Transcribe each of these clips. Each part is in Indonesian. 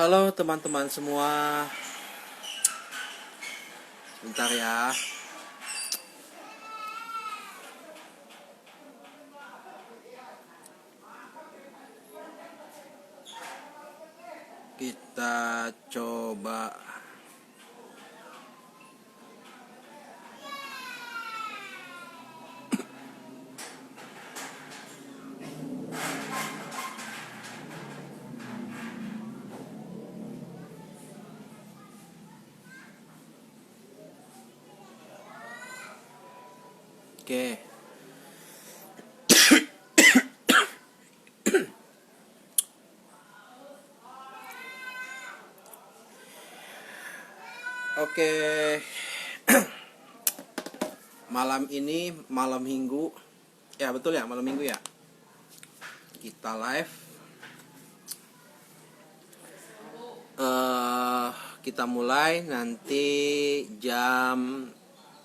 Halo teman-teman semua. Bentar ya. Kita coba. Oke. Oke. Malam ini malam Minggu. Ya, betul ya, malam Minggu ya. Kita live. Kita mulai nanti jam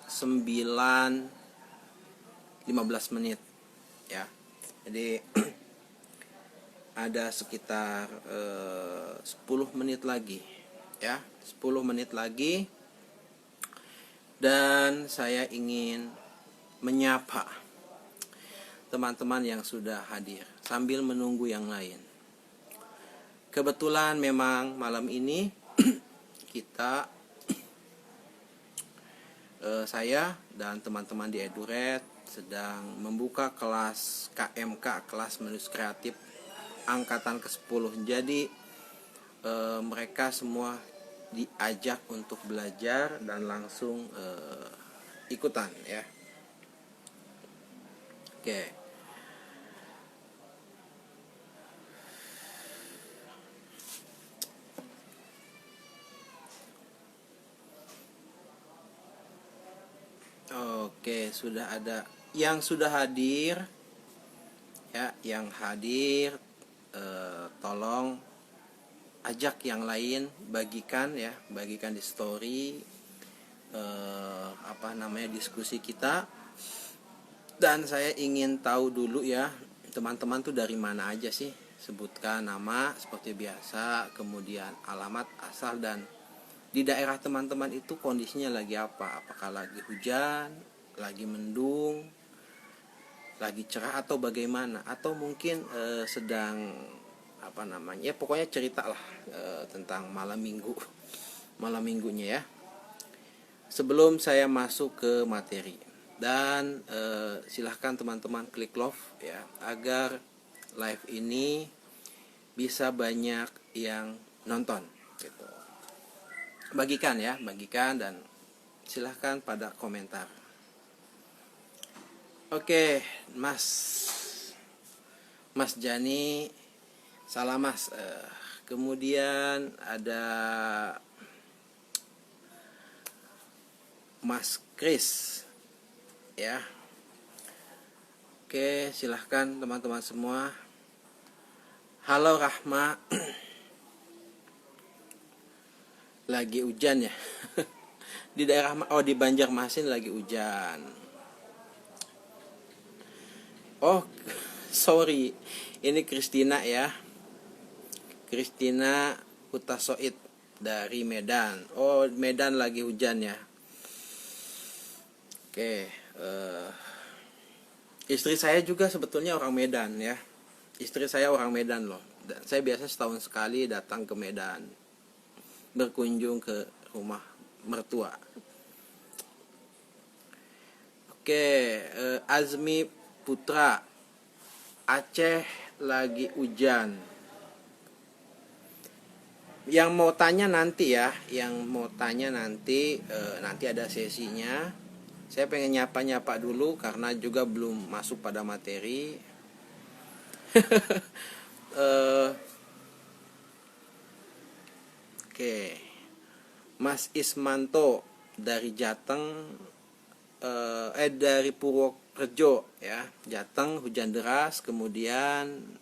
9.15 menit ya. Jadi ada sekitar 10 menit lagi ya, 10 menit lagi, dan saya ingin menyapa teman-teman yang sudah hadir sambil menunggu yang lain. Kebetulan memang malam ini kita saya dan teman-teman di Eduret sedang membuka kelas KMK, kelas menulis kreatif angkatan ke-10. Jadi mereka semua diajak untuk belajar dan langsung ikutan ya. Oke. Oke, sudah ada yang sudah hadir ya, yang hadir tolong ajak yang lain, bagikan ya, bagikan di story diskusi kita. Dan saya ingin tahu dulu ya, teman-teman tuh dari mana aja sih? Sebutkan nama seperti biasa, kemudian alamat asal, dan di daerah teman-teman itu kondisinya lagi apa? Apakah lagi hujan, lagi mendung, lagi cerah, atau bagaimana? Atau mungkin sedang pokoknya cerita lah tentang malam minggunya ya. Sebelum saya masuk ke materi, dan silahkan teman-teman klik love ya, agar live ini bisa banyak yang nonton gitu. Bagikan dan silahkan pada komentar. Oke, Mas Jani, salam Mas. Kemudian ada Mas Kris ya. Oke, silahkan teman-teman semua. Halo Rahma. Lagi hujan ya. Di daerah di Banjarmasin lagi hujan. Oh, sorry. Ini Kristina ya. Kristina Hutasoid dari Medan. Oh, Medan lagi hujan ya. Oke, istri saya juga sebetulnya orang Medan ya. Istri saya orang Medan loh. Dan saya biasa setahun sekali datang ke Medan, berkunjung ke rumah mertua. Oke, Azmi Putra, Aceh lagi hujan. Yang mau tanya nanti ya, nanti ada sesinya. Saya pengen nyapa dulu karena juga belum masuk pada materi. Oke, Mas Ismanto dari Jateng, dari Purworejo ya, Jateng hujan deras. Kemudian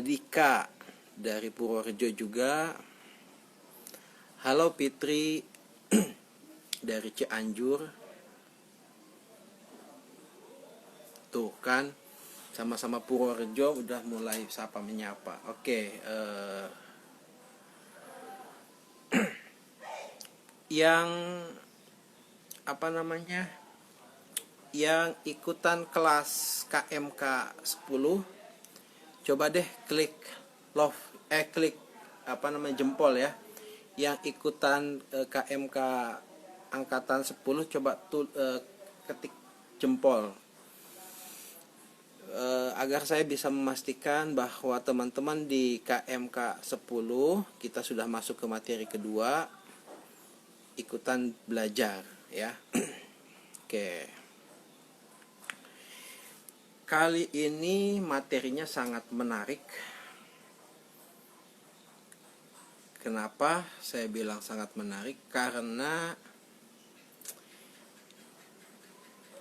Dika dari Purworejo juga. Halo Fitri dari Cianjur. Tuh kan, sama-sama Purworejo udah mulai sapa menyapa. Oke, yang yang ikutan kelas KMK 10, coba deh klik love klik jempol ya. Yang ikutan KMK angkatan 10, coba ketik jempol, agar saya bisa memastikan bahwa teman-teman di KMK 10 kita sudah masuk ke materi kedua, ikutan belajar ya. Oke. Kali ini materinya sangat menarik. Kenapa saya bilang sangat menarik? Karena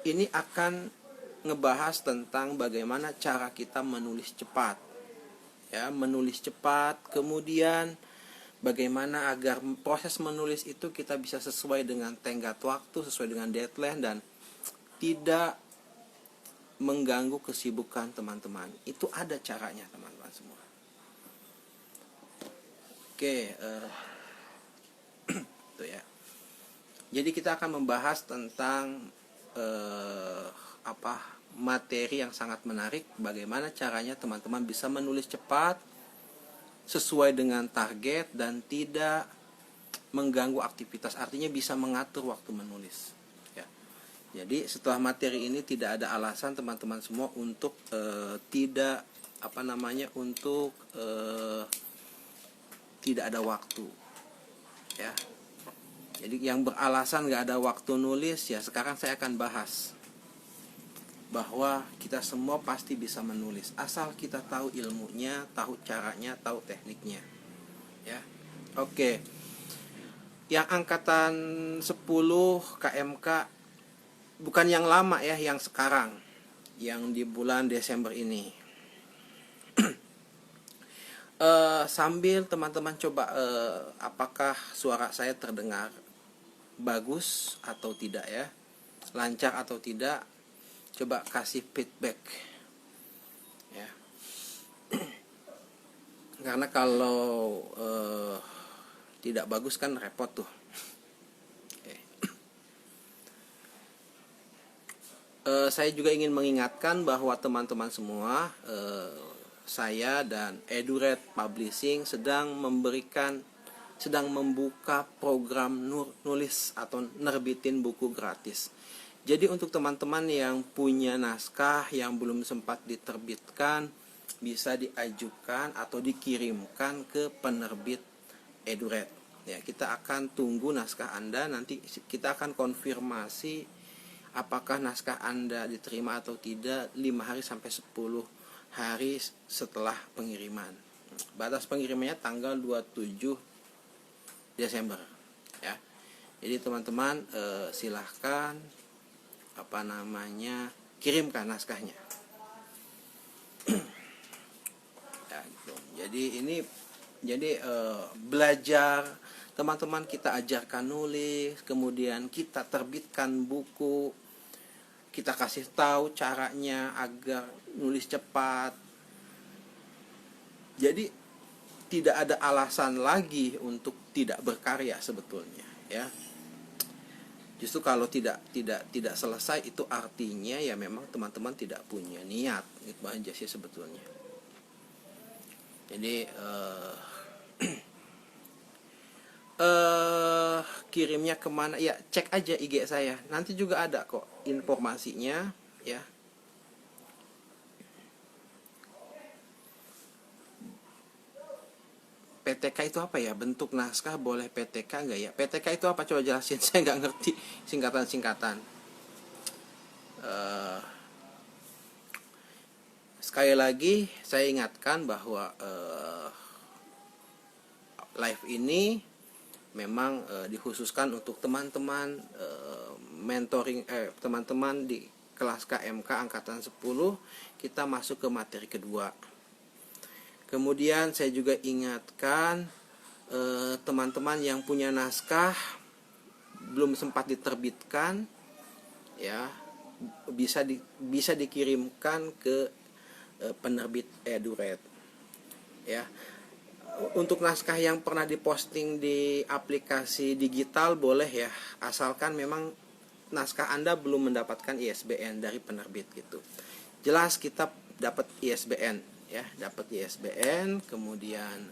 ini akan ngebahas tentang bagaimana cara kita menulis cepat. Ya, menulis cepat, kemudian bagaimana agar proses menulis itu kita bisa sesuai dengan tenggat waktu, sesuai dengan deadline, dan tidak mengganggu kesibukan teman-teman. Itu ada caranya teman-teman semua. Oke, itu ya. Jadi kita akan membahas tentang materi yang sangat menarik, bagaimana caranya teman-teman bisa menulis cepat sesuai dengan target dan tidak mengganggu aktivitas, artinya bisa mengatur waktu menulis ya. Jadi setelah materi ini tidak ada alasan teman-teman semua untuk tidak tidak ada waktu ya. Jadi yang beralasan gak ada waktu nulis ya, sekarang saya akan bahas bahwa kita semua pasti bisa menulis asal kita tahu ilmunya, tahu caranya, tahu tekniknya ya. Oke. Yang angkatan 10 KMK, bukan yang lama ya, yang sekarang, yang di bulan Desember ini. Sambil teman-teman coba apakah suara saya terdengar bagus atau tidak ya, lancar atau tidak, coba kasih feedback ya. Karena kalau tidak bagus kan repot tuh. Saya juga ingin mengingatkan bahwa teman-teman semua, saya dan EduRed Publishing sedang membuka program nulis atau nerbitin buku gratis. Jadi untuk teman-teman yang punya naskah yang belum sempat diterbitkan, bisa diajukan atau dikirimkan ke penerbit EduRed. Ya, kita akan tunggu naskah Anda, nanti kita akan konfirmasi apakah naskah Anda diterima atau tidak 5 hari sampai 10 hari setelah pengiriman. Batas pengirimannya tanggal 27 Desember ya. Jadi teman-teman silahkan kirimkan naskahnya ya, gitu. Jadi belajar teman-teman, kita ajarkan nulis, kemudian kita terbitkan buku, kita kasih tahu caranya agar nulis cepat. Jadi tidak ada alasan lagi untuk tidak berkarya sebetulnya ya. Justru kalau tidak selesai, itu artinya ya memang teman-teman tidak punya niat, itu aja sih sebetulnya. Jadi kirimnya kemana ya, cek aja IG saya, nanti juga ada kok informasinya ya. PTK itu apa ya? Bentuk naskah boleh PTK nggak ya? PTK itu apa? Coba jelasin, saya nggak ngerti singkatan-singkatan. Sekali lagi saya ingatkan bahwa live ini memang dikhususkan untuk teman-teman mentoring, teman-teman di kelas KMK angkatan 10. Kita masuk ke materi kedua. Kemudian saya juga ingatkan teman-teman yang punya naskah belum sempat diterbitkan ya, bisa dikirimkan ke penerbit EduRed ya. Untuk naskah yang pernah diposting di aplikasi digital boleh ya, asalkan memang naskah Anda belum mendapatkan ISBN dari penerbit gitu. Jelas kita dapat ISBN ya, dapat ISBN, kemudian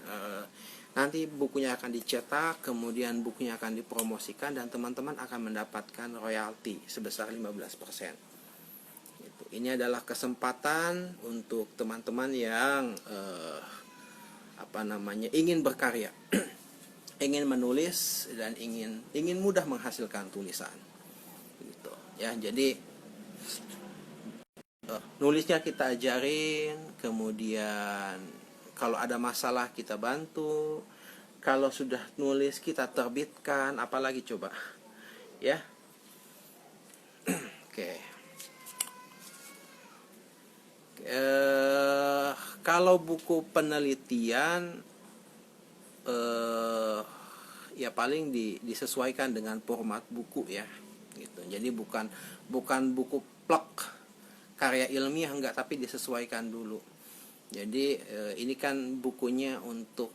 nanti bukunya akan dicetak, kemudian bukunya akan dipromosikan dan teman-teman akan mendapatkan royalti sebesar 15%. Gitu. Ini adalah kesempatan untuk teman-teman yang ingin berkarya, ingin menulis dan ingin mudah menghasilkan tulisan. Gitu. Ya, jadi nulisnya kita ajarin, kemudian kalau ada masalah kita bantu, kalau sudah nulis kita terbitkan, apalagi coba, ya. Oke. Kalau buku penelitian, ya paling disesuaikan dengan format buku ya, gitu. Jadi bukan buku plek karya ilmiah, enggak, tapi disesuaikan dulu. Jadi ini kan bukunya untuk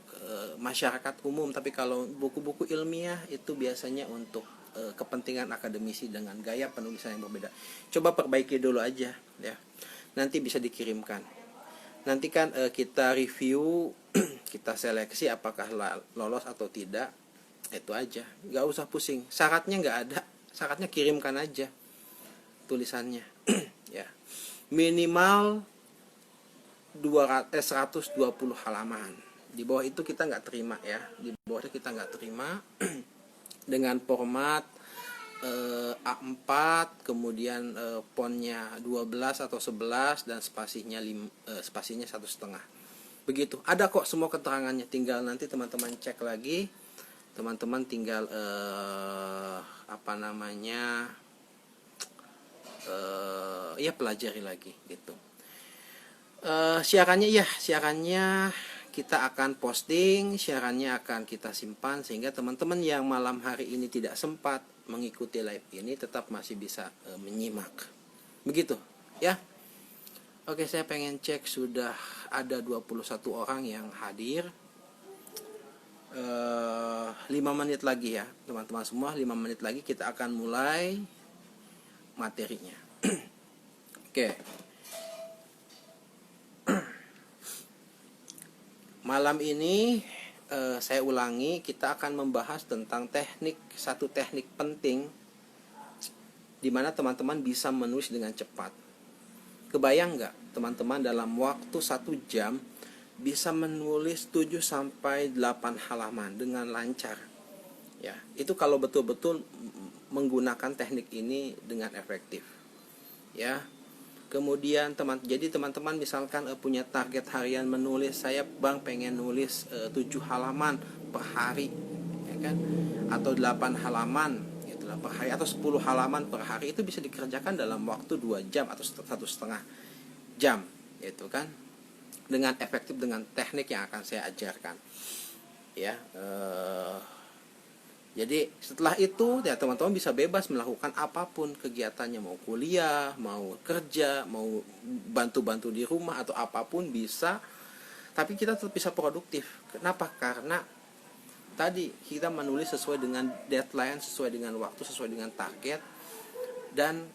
masyarakat umum, tapi kalau buku-buku ilmiah itu biasanya untuk kepentingan akademisi dengan gaya penulisan yang berbeda. Coba perbaiki dulu aja ya, nanti bisa dikirimkan. Nanti kan kita review, kita seleksi apakah lolos atau tidak, itu aja, nggak usah pusing. Syaratnya nggak ada, syaratnya kirimkan aja tulisannya. Ya, minimal 120 halaman. Di bawah itu kita nggak terima ya, di bawah itu kita nggak terima. Dengan format A4, kemudian fontnya 12 atau 11 dan spasinya 1,5. Begitu. Ada kok semua keterangannya, tinggal nanti teman-teman cek lagi. Teman-teman tinggal ya pelajari lagi gitu. Siarannya kita akan posting, siarannya akan kita simpan, sehingga teman-teman yang malam hari ini tidak sempat mengikuti live ini tetap masih bisa menyimak. Begitu ya. Oke, saya pengen cek sudah ada 21 orang yang hadir. 5 menit lagi ya teman-teman semua, 5 menit lagi kita akan mulai materinya. Oke. Malam ini saya ulangi, kita akan membahas tentang satu teknik penting di mana teman-teman bisa menulis dengan cepat. Kebayang nggak teman-teman dalam waktu 1 jam bisa menulis 7-8 halaman dengan lancar? Ya, itu kalau betul-betul menggunakan teknik ini dengan efektif. Ya. Kemudian jadi teman-teman misalkan punya target harian menulis, saya pengen nulis 7 halaman per hari, ya kan? Atau 8 halaman itulah per hari, atau 10 halaman per hari, itu bisa dikerjakan dalam waktu 2 jam atau 1,5 jam, gitu kan? Dengan efektif dengan teknik yang akan saya ajarkan. Ya, jadi setelah itu ya teman-teman bisa bebas melakukan apapun kegiatannya, mau kuliah, mau kerja, mau bantu-bantu di rumah atau apapun bisa, tapi kita tetap bisa produktif. Kenapa? Karena tadi kita menulis sesuai dengan deadline, sesuai dengan waktu, sesuai dengan target, dan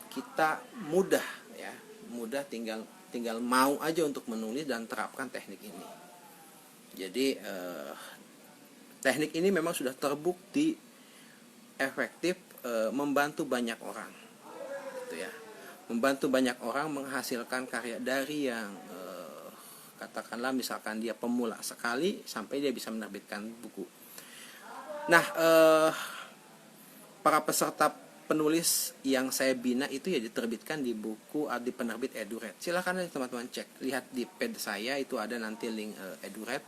kita mudah tinggal mau aja untuk menulis dan terapkan teknik ini. Jadi teknik ini memang sudah terbukti efektif, membantu banyak orang, gitu ya. Membantu banyak orang menghasilkan karya dari yang katakanlah misalkan dia pemula sekali sampai dia bisa menerbitkan buku. Nah, para peserta penulis yang saya bina itu ya diterbitkan di buku di penerbit Edured. Silakan aja teman-teman cek, lihat di page saya itu ada nanti link Edured.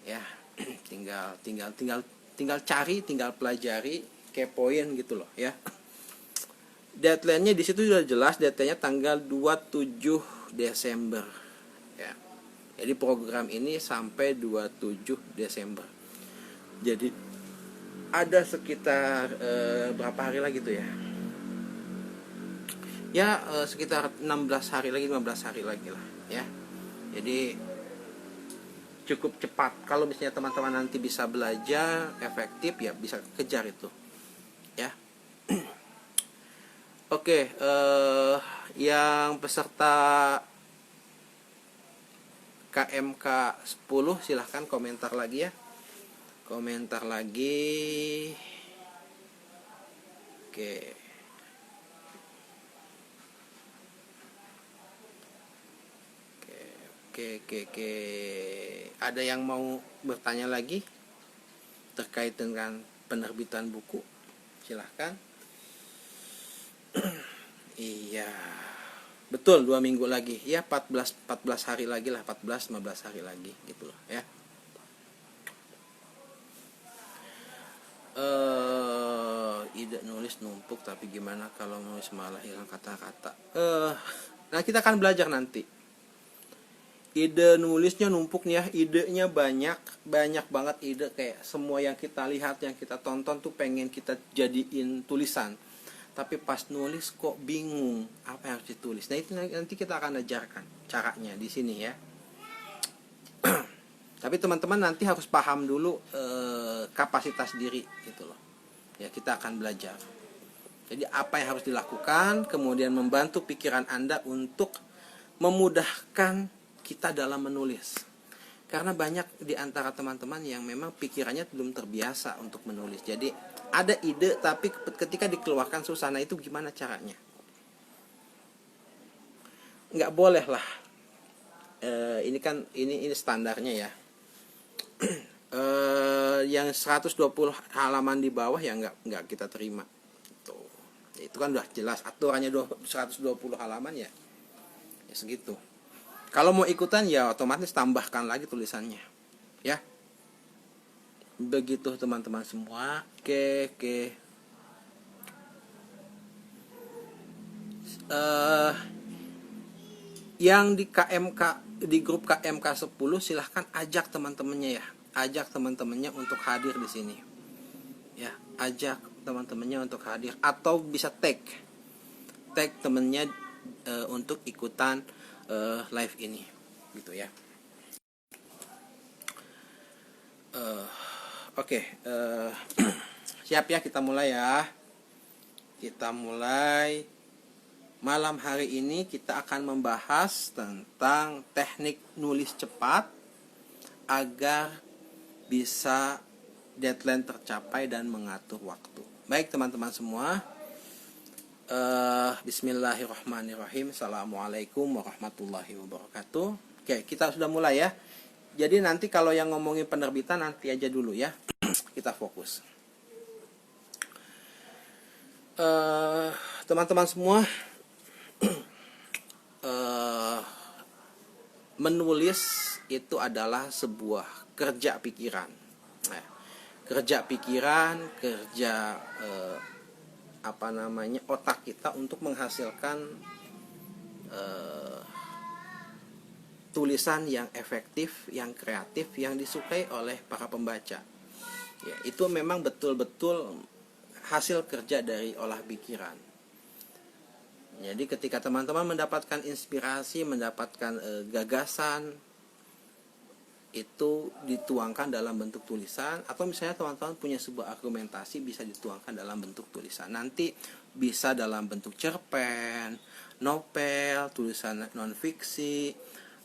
Ya. tinggal cari, tinggal pelajari, kepoin gitu loh ya. Deadline-nya di situ sudah jelas, deadline-nya tanggal 27 Desember ya. Jadi program ini sampai 27 Desember. Jadi ada sekitar berapa hari lagi tuh ya? Ya sekitar 16 hari lagi, 15 hari lagi lah ya. Jadi cukup cepat. Kalau misalnya teman-teman nanti bisa belajar efektif, ya bisa kejar itu ya. Oke, yang peserta KMK 10 silahkan komentar lagi ya. Komentar lagi. Oke. Oke. Ada yang mau bertanya lagi terkait dengan penerbitan buku? Silahkan. Iya. Betul, 2 minggu lagi. Ya, 14 hari lagi lah, 14-15 hari lagi gitu loh ya. Ide nulis numpuk, tapi gimana kalau nulis malah hilang kata-kata? Nah, kita akan belajar nanti. Ide nulisnya numpuk nih ya, idenya banyak banget ide, kayak semua yang kita lihat, yang kita tonton tuh pengen kita jadiin tulisan. Tapi pas nulis kok bingung apa yang harus ditulis. Nah, itu nanti kita akan ajarkan caranya di sini ya. Tapi teman-teman nanti harus paham dulu kapasitas diri gitu loh. Ya, kita akan belajar. Jadi apa yang harus dilakukan, kemudian membantu pikiran Anda untuk memudahkan kita dalam menulis. Karena banyak di antara teman-teman yang memang pikirannya belum terbiasa untuk menulis. Jadi ada ide tapi ketika dikeluarkan susah. Nah, itu gimana caranya? Nggak boleh lah. Ini kan ini standarnya ya. Yang 120 halaman di bawah ya nggak kita terima. Tuh. Itu kan udah jelas aturannya 120 halaman ya. Ya segitu. Kalau mau ikutan ya otomatis tambahkan lagi tulisannya. Ya. Begitu teman-teman semua. Oke. Yang di KMK, di grup KMK 10 silahkan ajak teman-temannya ya. Ajak teman-temannya untuk hadir di sini. Ya, ajak teman-temannya untuk hadir atau bisa tag temannya untuk ikutan live ini gitu ya. Oke. Siap ya, kita mulai ya. Kita mulai. Malam hari ini kita akan membahas tentang teknik nulis cepat agar bisa deadline tercapai dan mengatur waktu. Baik teman-teman semua, bismillahirrahmanirrahim. Assalamualaikum warahmatullahi wabarakatuh. Oke, kita sudah mulai ya. Jadi nanti kalau yang ngomongin penerbitan nanti aja dulu ya. Kita fokus. Teman-teman semua, menulis itu adalah sebuah kerja pikiran. Nah, kerja pikiran, kerja otak kita untuk menghasilkan tulisan yang efektif, yang kreatif, yang disukai oleh para pembaca. Ya, itu memang betul-betul hasil kerja dari olah pikiran. Jadi ketika teman-teman mendapatkan inspirasi, mendapatkan gagasan, itu dituangkan dalam bentuk tulisan, atau misalnya teman-teman punya sebuah argumentasi bisa dituangkan dalam bentuk tulisan. Nanti bisa dalam bentuk cerpen, novel, tulisan non-fiksi,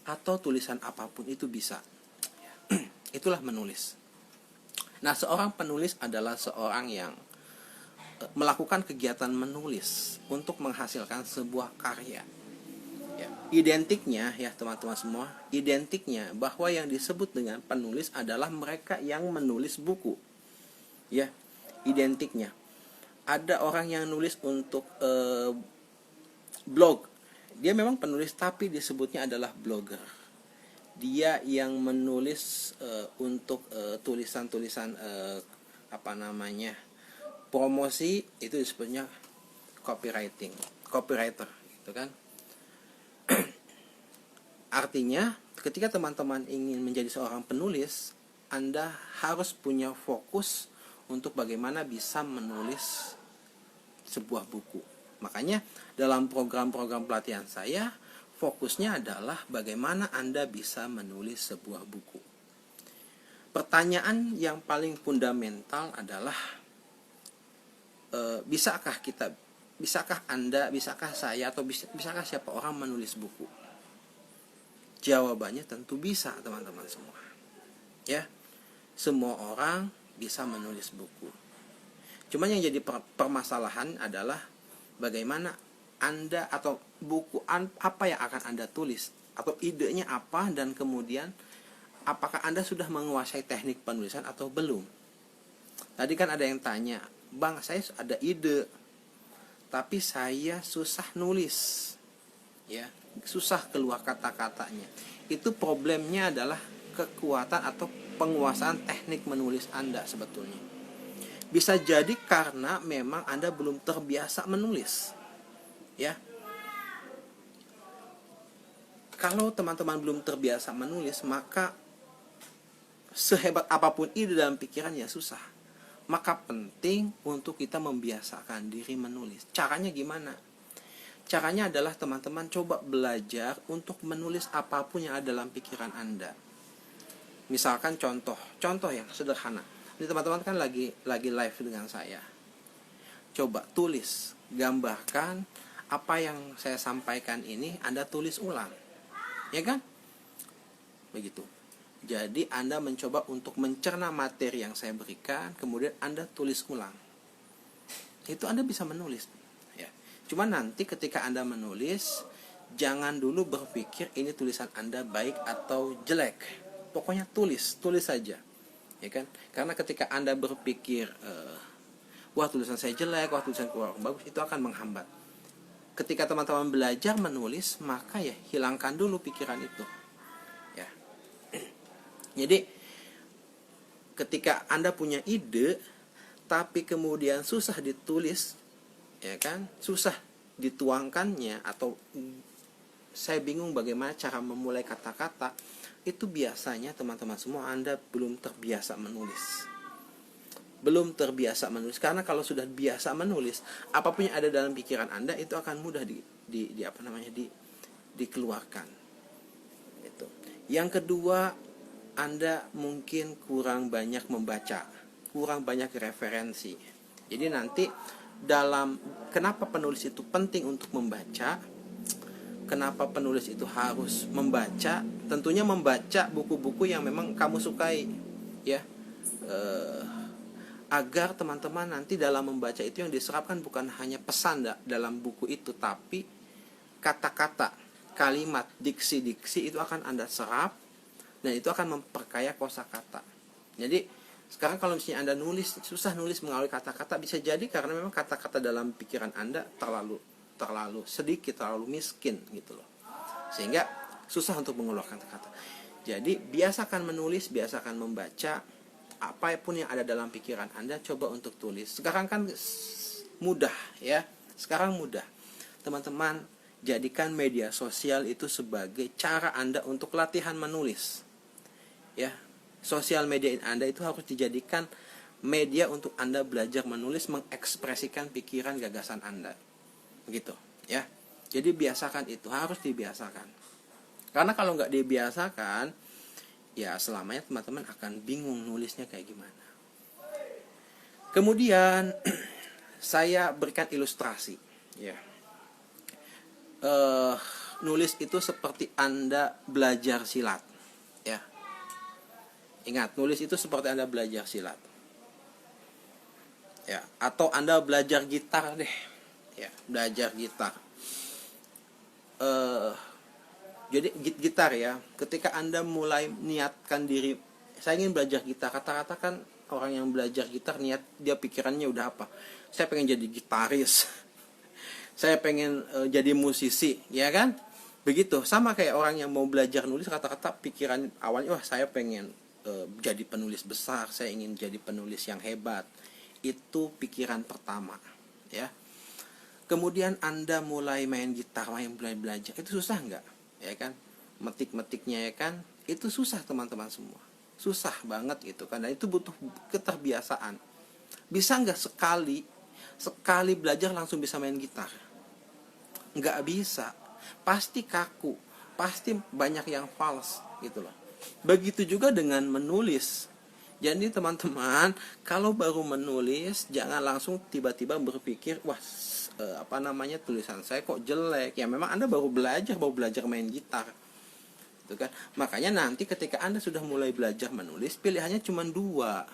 atau tulisan apapun itu bisa. Itulah menulis. Nah, seorang penulis adalah seorang yang melakukan kegiatan menulis untuk menghasilkan sebuah karya. Ya, identiknya ya teman-teman semua, identiknya bahwa yang disebut dengan penulis adalah mereka yang menulis buku. Ya, identiknya. Ada orang yang nulis untuk blog. Dia memang penulis tapi disebutnya adalah blogger. Dia yang menulis untuk tulisan-tulisan promosi, itu disebutnya copywriter gitu kan. Artinya ketika teman-teman ingin menjadi seorang penulis, Anda harus punya fokus untuk bagaimana bisa menulis sebuah buku. Makanya dalam program-program pelatihan saya, fokusnya adalah bagaimana Anda bisa menulis sebuah buku. Pertanyaan yang paling fundamental adalah bisakah Anda, bisakah saya, atau bisakah siapa orang menulis buku? Jawabannya tentu bisa, teman-teman semua. Ya, semua orang bisa menulis buku. Cuman yang jadi permasalahan adalah bagaimana Anda, atau buku apa yang akan Anda tulis, atau idenya apa, dan kemudian apakah Anda sudah menguasai teknik penulisan atau belum. Tadi kan ada yang tanya, Bang, saya ada ide, tapi saya susah nulis, ya, susah keluar kata-katanya. Itu problemnya adalah kekuatan atau penguasaan teknik menulis Anda sebetulnya. Bisa jadi karena memang Anda belum terbiasa menulis, ya. Kalau teman-teman belum terbiasa menulis, maka sehebat apapun ide dalam pikirannya susah. Maka penting untuk kita membiasakan diri menulis. Caranya gimana? Caranya adalah teman-teman coba belajar untuk menulis apapun yang ada dalam pikiran Anda. Misalkan contoh yang sederhana. Ini teman-teman kan lagi live dengan saya. Coba tulis, gambarkan apa yang saya sampaikan ini, Anda tulis ulang. Ya kan? Begitu. Jadi Anda mencoba untuk mencerna materi yang saya berikan, kemudian Anda tulis ulang. Itu Anda bisa menulis. Ya. Cuma nanti ketika Anda menulis, jangan dulu berpikir ini tulisan Anda baik atau jelek. Pokoknya tulis saja. Ya kan? Karena ketika Anda berpikir, wah tulisan saya jelek, wah tulisan kurang bagus, itu akan menghambat. Ketika teman-teman belajar menulis, maka ya hilangkan dulu pikiran itu. Ya. Jadi ketika Anda punya ide tapi kemudian susah ditulis, ya kan, susah dituangkannya, atau saya bingung bagaimana cara memulai kata-kata, itu biasanya teman-teman semua Anda belum terbiasa menulis. Karena kalau sudah biasa menulis, apapun yang ada dalam pikiran Anda itu akan mudah dikeluarkan. Itu. Yang kedua, Anda mungkin kurang banyak membaca, kurang banyak referensi. Jadi nanti kenapa penulis itu penting untuk membaca? Kenapa penulis itu harus membaca? Tentunya membaca buku-buku yang memang kamu sukai, ya. Agar teman-teman nanti dalam membaca itu yang diserapkan bukan hanya pesan dalam buku itu, tapi kata-kata, kalimat, diksi-diksi itu akan Anda serap, dan itu akan memperkaya kosakata. Jadi sekarang kalau misalnya Anda susah nulis melalui kata-kata, bisa jadi karena memang kata-kata dalam pikiran Anda terlalu sedikit, terlalu miskin gitu loh. Sehingga susah untuk mengeluarkan kata-kata. Jadi biasakan menulis, biasakan membaca. Apapun yang ada dalam pikiran Anda, coba untuk tulis. Sekarang kan mudah, ya. Sekarang mudah. Teman-teman, jadikan media sosial itu sebagai cara Anda untuk latihan menulis. Ya, sosial media Anda itu harus dijadikan media untuk Anda belajar menulis, mengekspresikan pikiran, gagasan Anda. Begitu, ya. Jadi biasakan itu, harus dibiasakan. Karena kalau nggak dibiasakan, ya selamanya teman-teman akan bingung nulisnya kayak gimana. Kemudian saya berikan ilustrasi, ya. Nulis itu seperti Anda belajar silat, ya. Ingat, nulis itu seperti Anda belajar silat, ya. Atau Anda belajar gitar deh, ya, belajar gitar. Jadi gitar, ya. Ketika Anda mulai niatkan diri, saya ingin belajar gitar. Kata-kata kan orang yang belajar gitar niat, dia pikirannya udah apa? Saya pengen jadi gitaris. Saya pengen jadi musisi, ya kan? Begitu. Sama kayak orang yang mau belajar nulis, kata-kata pikiran awalnya, wah saya pengen jadi penulis besar, saya ingin jadi penulis yang hebat. Itu pikiran pertama, ya. Kemudian Anda mulai main gitar, mulai belajar, itu susah nggak? Ya kan? Metik-metiknya, ya kan? Itu susah teman-teman semua. Susah banget gitu kan. Dan itu butuh keterbiasaan. Bisa nggak sekali belajar langsung bisa main gitar? Nggak bisa. Pasti kaku, pasti banyak yang fals gitu loh. Begitu juga dengan menulis, Jadi teman-teman, kalau baru menulis jangan langsung tiba-tiba berpikir, wah tulisan saya kok jelek. Ya memang Anda baru belajar main gitar. Gitu kan? Makanya nanti ketika Anda sudah mulai belajar menulis, pilihannya cuma dua.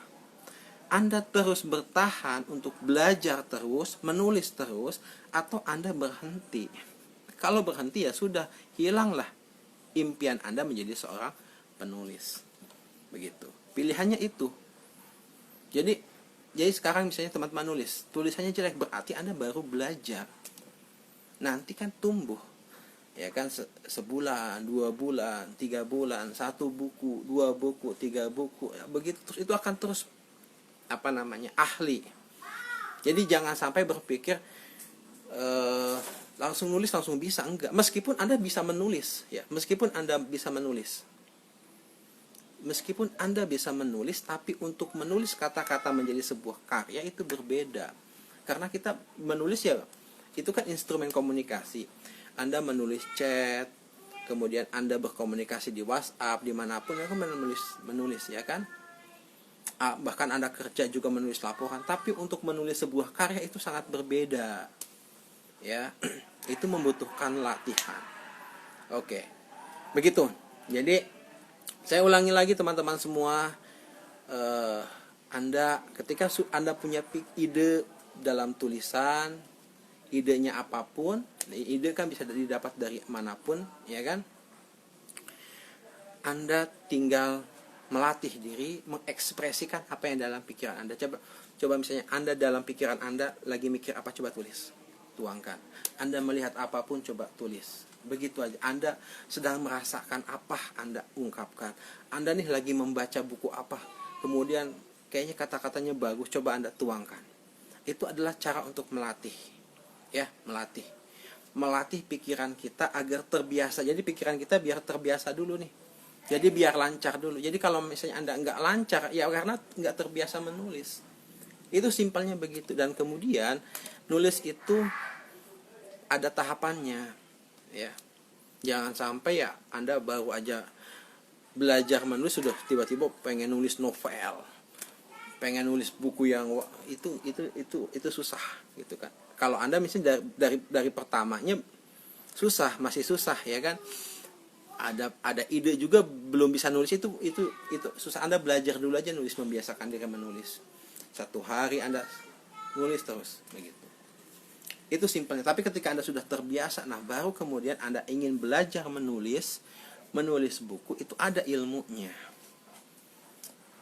Anda terus bertahan untuk belajar terus, menulis terus, atau Anda berhenti. Kalau berhenti ya sudah, hilanglah impian Anda menjadi seorang penulis. Begitu. Pilihannya itu. Jadi sekarang misalnya teman-teman nulis, tulisannya jelek, berarti Anda baru belajar. Nanti kan tumbuh. Ya kan, sebulan, 2 bulan, 3 bulan, 1 buku, 2 buku, 3 buku, ya, begitu terus, itu akan terus ahli. Jadi jangan sampai berpikir langsung nulis langsung bisa, enggak. Meskipun Anda bisa menulis, ya, meskipun Anda bisa menulis, tapi untuk menulis kata-kata menjadi sebuah karya itu berbeda. Karena kita menulis ya, itu kan instrumen komunikasi. Anda menulis chat, kemudian Anda berkomunikasi di WhatsApp, dimanapun ya kan menulis ya kan. Bahkan Anda kerja juga menulis laporan, tapi untuk menulis sebuah karya itu sangat berbeda. Ya, itu membutuhkan latihan. Oke. Begitu. Jadi saya ulangi lagi teman-teman semua, Anda ketika Anda punya ide dalam tulisan, idenya apapun, ide kan bisa didapat dari manapun, ya kan? Anda tinggal melatih diri mengekspresikan apa yang dalam pikiran Anda. Coba misalnya Anda dalam pikiran Anda lagi mikir apa, coba tulis, tuangkan. Anda melihat apapun, coba tulis. Begitu aja. Anda sedang merasakan apa, Anda ungkapkan. Anda nih lagi membaca buku apa, kemudian kayaknya kata-katanya bagus, coba Anda tuangkan. Itu adalah cara untuk melatih. Ya, melatih pikiran kita agar terbiasa. Jadi pikiran kita biar terbiasa dulu nih. Jadi biar lancar dulu. Jadi kalau misalnya Anda nggak lancar, ya karena nggak terbiasa menulis. Itu simpelnya begitu. Dan kemudian nulis itu ada tahapannya, ya. Jangan sampai ya Anda baru aja belajar menulis sudah tiba-tiba pengen nulis novel, pengen nulis buku yang itu susah, gitu kan. Kalau Anda misalnya dari pertamanya masih susah, ya kan. Ada ide juga belum bisa nulis, itu susah. Anda belajar dulu aja nulis, membiasakan diri menulis. 1 hari Anda nulis terus, begitu. Itu simpelnya. Tapi ketika Anda sudah terbiasa, nah baru kemudian Anda ingin belajar menulis buku, itu ada ilmunya.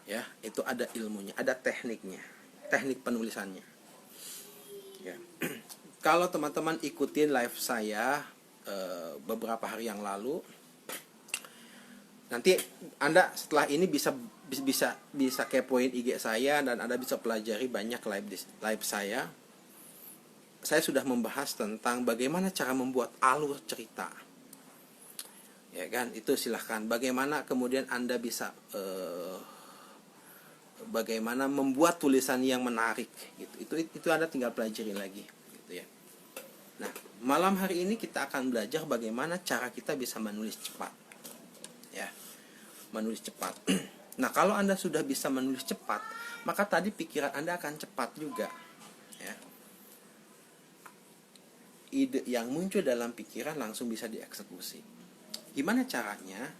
Ya, itu ada ilmunya, ada tekniknya, teknik penulisannya. Ya. Kalau teman-teman ikutin live saya beberapa hari yang lalu, nanti Anda setelah ini bisa kepoin IG saya dan Anda bisa pelajari banyak live saya. Saya sudah membahas tentang bagaimana cara membuat alur cerita. Ya kan, itu silahkan. Bagaimana kemudian Anda bisa bagaimana membuat tulisan yang menarik gitu. Itu Anda tinggal pelajari lagi gitu ya. Nah, malam hari ini kita akan belajar bagaimana cara kita bisa menulis cepat. Ya, menulis cepat. Nah, kalau Anda sudah bisa menulis cepat, maka tadi pikiran Anda akan cepat juga. Ya. Ide yang muncul dalam pikiran langsung bisa dieksekusi. Gimana caranya?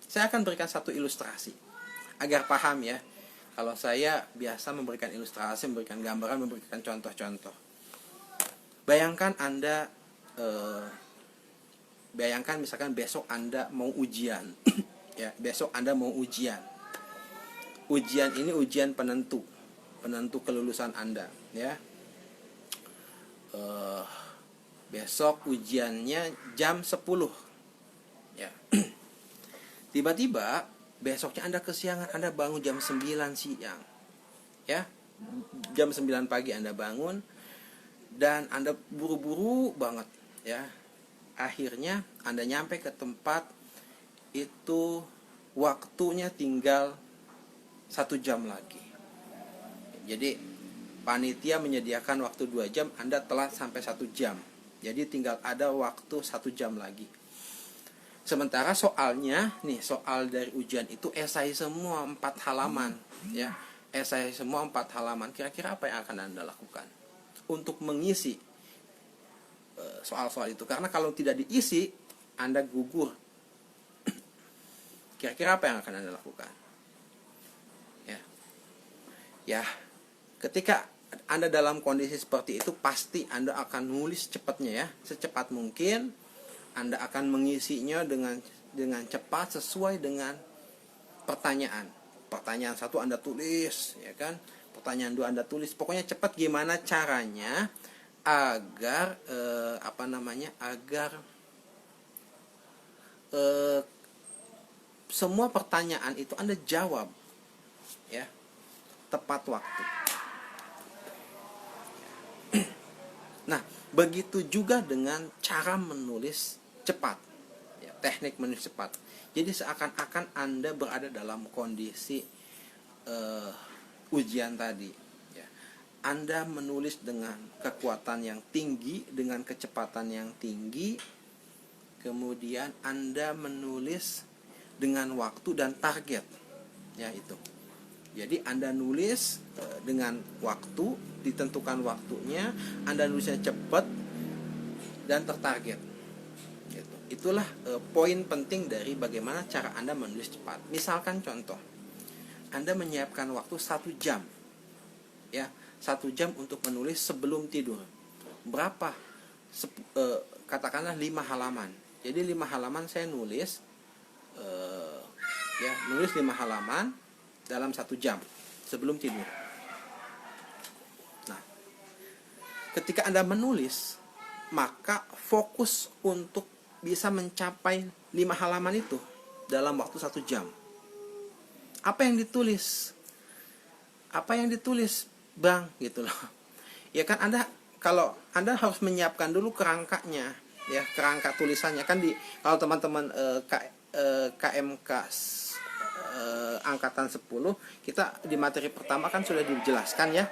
Saya akan berikan satu ilustrasi agar paham ya. Kalau saya biasa memberikan ilustrasi, memberikan gambaran, memberikan contoh-contoh. Bayangkan misalkan besok Anda mau ujian. Ya, besok Anda mau ujian. Ujian ini ujian penentu kelulusan Anda, ya. Besok ujiannya jam 10. Ya. Tiba-tiba besoknya Anda kesiangan, Anda bangun jam 9 siang. Ya. Jam 9 pagi Anda bangun dan Anda buru-buru banget, ya. Akhirnya Anda nyampe ke tempat itu waktunya tinggal 1 jam lagi. Jadi panitia menyediakan waktu 2 jam, Anda telat sampai 1 jam. Jadi tinggal ada waktu 1 jam lagi. Sementara soalnya nih, soal dari ujian itu esai semua 4 halaman ya. Esai semua 4 halaman. Kira-kira apa yang akan Anda lakukan untuk mengisi soal-soal itu? Karena kalau tidak diisi, Anda gugur. Kira-kira apa yang akan Anda lakukan? Ya, ketika Anda dalam kondisi seperti itu, pasti Anda akan nulis cepatnya ya, secepat mungkin. Anda akan mengisinya dengan cepat sesuai dengan pertanyaan. Pertanyaan 1 Anda tulis, ya kan? Pertanyaan 2 Anda tulis. Pokoknya cepat gimana caranya agar agar semua pertanyaan itu Anda jawab ya, tepat waktu. Nah, begitu juga dengan cara menulis cepat ya, teknik menulis cepat. Jadi seakan-akan Anda berada dalam kondisi ujian tadi ya. Anda menulis dengan kekuatan yang tinggi, dengan kecepatan yang tinggi. Kemudian Anda menulis dengan waktu dan target ya, itu. Jadi Anda nulis dengan waktu, ditentukan waktunya, Anda nulisnya cepat dan tertarget. Gitu. Itulah poin penting dari bagaimana cara Anda menulis cepat. Misalkan contoh, Anda menyiapkan waktu 1 jam, ya, 1 jam untuk menulis sebelum tidur. Berapa? Katakanlah 5 halaman. Jadi 5 halaman saya nulis, nulis 5 halaman dalam 1 jam sebelum tidur. Nah, ketika Anda menulis, maka fokus untuk bisa mencapai 5 halaman itu dalam waktu 1 jam. Apa yang ditulis? Apa yang ditulis, Bang? Gitu loh. Ya kan, kalau Anda harus menyiapkan dulu kerangkanya, ya, kerangka tulisannya kan kalau teman-teman KMK angkatan 10, kita di materi pertama kan sudah dijelaskan ya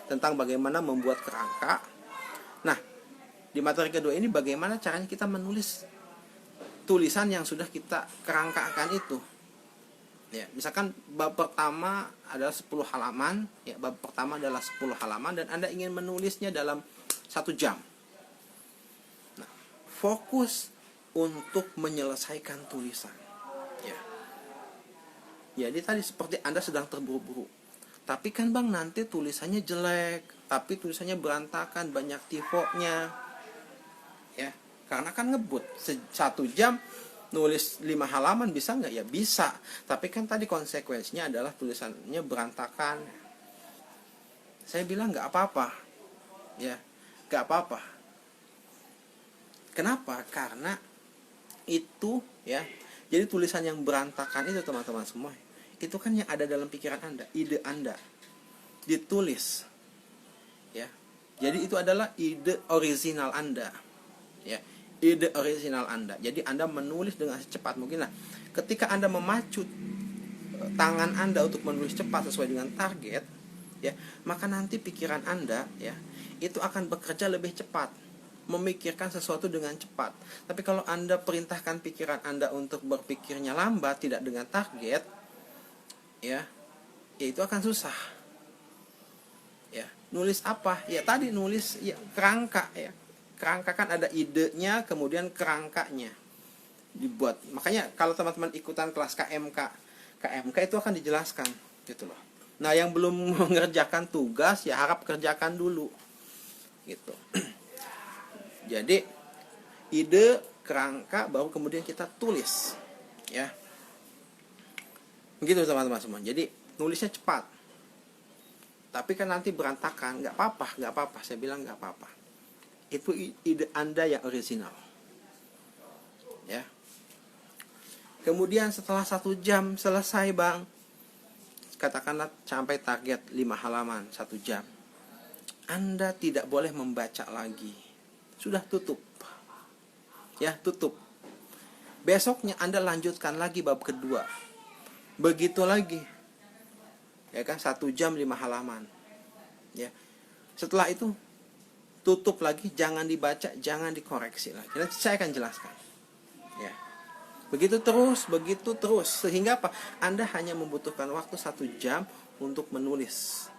tentang bagaimana membuat kerangka. Nah, di materi kedua ini bagaimana caranya kita menulis tulisan yang sudah kita kerangkakan itu. Ya, misalkan bab pertama adalah 10 halaman, ya, bab pertama adalah 10 halaman dan Anda ingin menulisnya dalam 1 jam. Nah, fokus untuk menyelesaikan tulisan. Ya. Jadi tadi seperti Anda sedang terburu-buru. Tapi kan Bang, nanti tulisannya jelek, tapi tulisannya berantakan, banyak tifonya. Ya, karena kan ngebut. 1 jam nulis 5 halaman bisa nggak? Ya bisa. Tapi kan tadi konsekuensinya adalah tulisannya berantakan. Saya bilang nggak apa-apa. Ya, nggak apa-apa. Kenapa? Karena itu ya. Jadi tulisan yang berantakan itu teman-teman semua, itu kan yang ada dalam pikiran Anda, ide Anda ditulis, ya. Jadi itu adalah ide orisinal Anda, ya, ide orisinal Anda. Jadi Anda menulis dengan secepat mungkin. Nah, ketika Anda memacu tangan Anda untuk menulis cepat sesuai dengan target, ya, maka nanti pikiran Anda, ya, itu akan bekerja lebih cepat, memikirkan sesuatu dengan cepat. Tapi kalau Anda perintahkan pikiran Anda untuk berpikirnya lambat, tidak dengan target, ya itu akan susah. Ya, nulis apa? Ya tadi nulis ya kerangka, ya. Kerangka kan ada idenya, kemudian kerangkanya dibuat. Makanya kalau teman-teman ikutan kelas KMK itu akan dijelaskan gitu loh. Nah, yang belum mengerjakan tugas ya harap kerjakan dulu. Gitu. Jadi ide, kerangka, baru kemudian kita tulis, ya. Begitu teman-teman semua. Jadi nulisnya cepat. Tapi kan nanti berantakan, nggak apa-apa. Saya bilang nggak apa-apa. Itu ide Anda yang original, ya. Kemudian setelah 1 jam selesai, Bang. Katakanlah sampai target 5 halaman 1 jam. Anda tidak boleh membaca lagi. Sudah tutup. Ya, tutup. Besoknya Anda lanjutkan lagi bab kedua. Begitu lagi. Ya kan, 1 jam 5 halaman. Ya. Setelah itu tutup lagi, jangan dibaca, jangan dikoreksi lagi. Nanti saya akan jelaskan. Ya. begitu terus, sehingga apa? Anda hanya membutuhkan waktu 1 jam untuk menulis,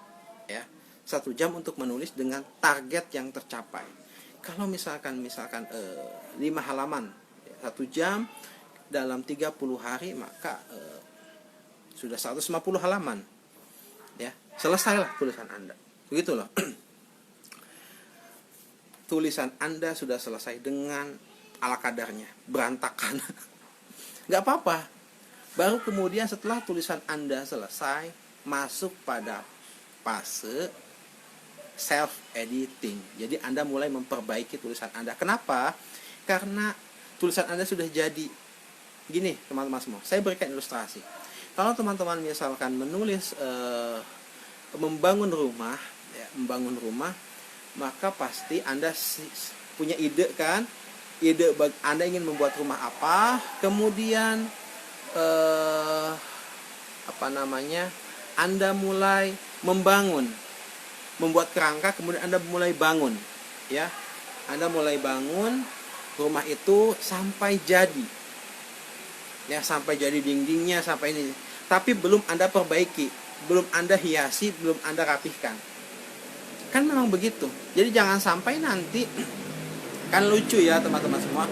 ya, 1 jam untuk menulis dengan target yang tercapai. Kalau misalkan 5 halaman, 1 jam dalam 30 hari, maka sudah 150 halaman, ya, selesailah tulisan Anda. Begitu loh. Tulisan Anda sudah selesai dengan ala kadarnya, berantakan. Nggak apa-apa. Baru kemudian setelah tulisan Anda selesai, masuk pada fase self editing. Jadi Anda mulai memperbaiki tulisan Anda. Kenapa? Karena tulisan Anda sudah jadi. Gini teman-teman semua, saya berikan ilustrasi. Kalau teman-teman misalkan menulis membangun rumah, maka pasti Anda punya ide kan? Ide Anda ingin membuat rumah apa, kemudian Anda mulai membuat kerangka, kemudian Anda mulai bangun, ya. Anda mulai bangun rumah itu sampai jadi, ya, sampai jadi dindingnya, sampai ini. Tapi belum Anda perbaiki, belum Anda hiasi, belum Anda rapihkan. Kan memang begitu. Jadi jangan sampai nanti, kan lucu ya teman-teman semua.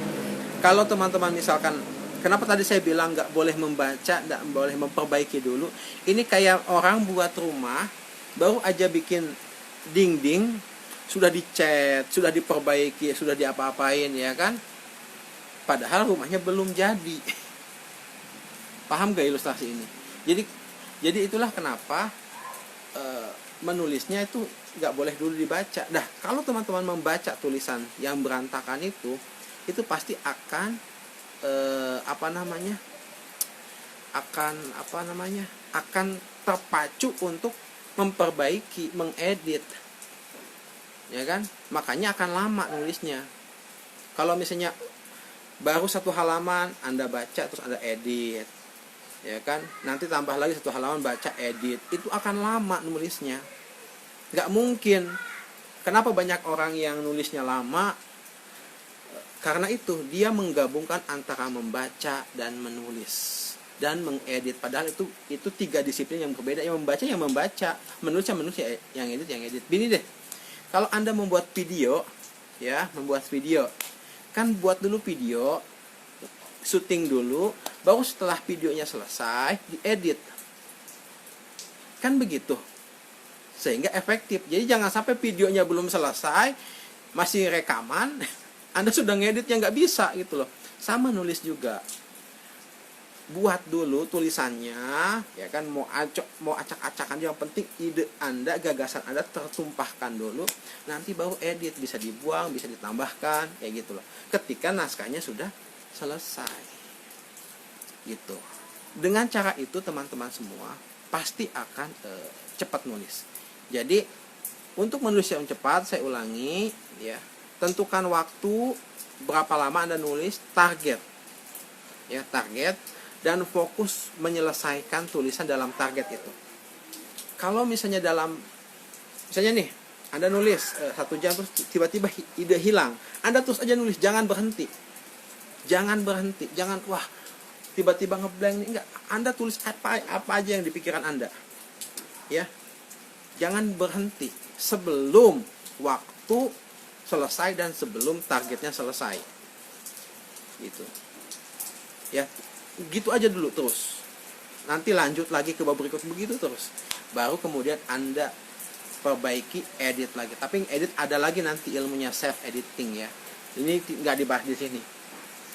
Kalau teman-teman misalkan, kenapa tadi saya bilang nggak boleh membaca, nggak boleh memperbaiki dulu. Ini kayak orang buat rumah, baru aja bikin dinding, sudah dicat, sudah diperbaiki, sudah diapa-apain, ya kan? Padahal rumahnya belum jadi. Paham gak ilustrasi ini? Jadi itulah kenapa menulisnya itu nggak boleh dulu dibaca. Nah, kalau teman-teman membaca tulisan yang berantakan itu pasti akan akan terpacu untuk memperbaiki, mengedit, ya kan? Makanya akan lama nulisnya. Kalau misalnya baru 1 halaman Anda baca terus Anda edit, ya kan, nanti tambah lagi 1 halaman baca edit, itu akan lama nulisnya. Nggak mungkin. Kenapa banyak orang yang nulisnya lama? Karena itu dia menggabungkan antara membaca dan menulis dan mengedit. Padahal itu 3 disiplin yang berbeda. Yang membaca, menulis yang edit. Gini deh, kalau Anda membuat video, ya, kan buat dulu video, syuting dulu, baru setelah videonya selesai diedit, kan begitu, sehingga efektif. Jadi jangan sampai videonya belum selesai, masih rekaman, Anda sudah ngeditnya nggak bisa gitu loh. Sama nulis juga, buat dulu tulisannya, ya kan, mau acak-acakan, yang penting ide Anda, gagasan Anda tertumpahkan dulu, nanti baru edit, bisa dibuang, bisa ditambahkan, kayak gitu loh, ketika naskahnya sudah selesai, gitu. Dengan cara itu teman-teman semua pasti akan cepat nulis. Jadi untuk menulis yang cepat, saya ulangi, ya, tentukan waktu berapa lama Anda nulis, target, ya, dan fokus menyelesaikan tulisan dalam target itu. Kalau misalnya nih Anda nulis 1 jam terus tiba-tiba ide hilang, Anda terus aja nulis, jangan berhenti, jangan wah tiba-tiba ngeblank nih, enggak. Anda tulis apa aja yang di pikiran Anda, ya, jangan berhenti sebelum waktu selesai dan sebelum targetnya selesai, gitu, ya. Gitu aja dulu terus. Nanti lanjut lagi ke bab berikut, begitu terus. Baru kemudian Anda perbaiki, edit lagi. Tapi edit ada lagi nanti ilmunya, self editing, ya. Ini nggak dibahas di sini.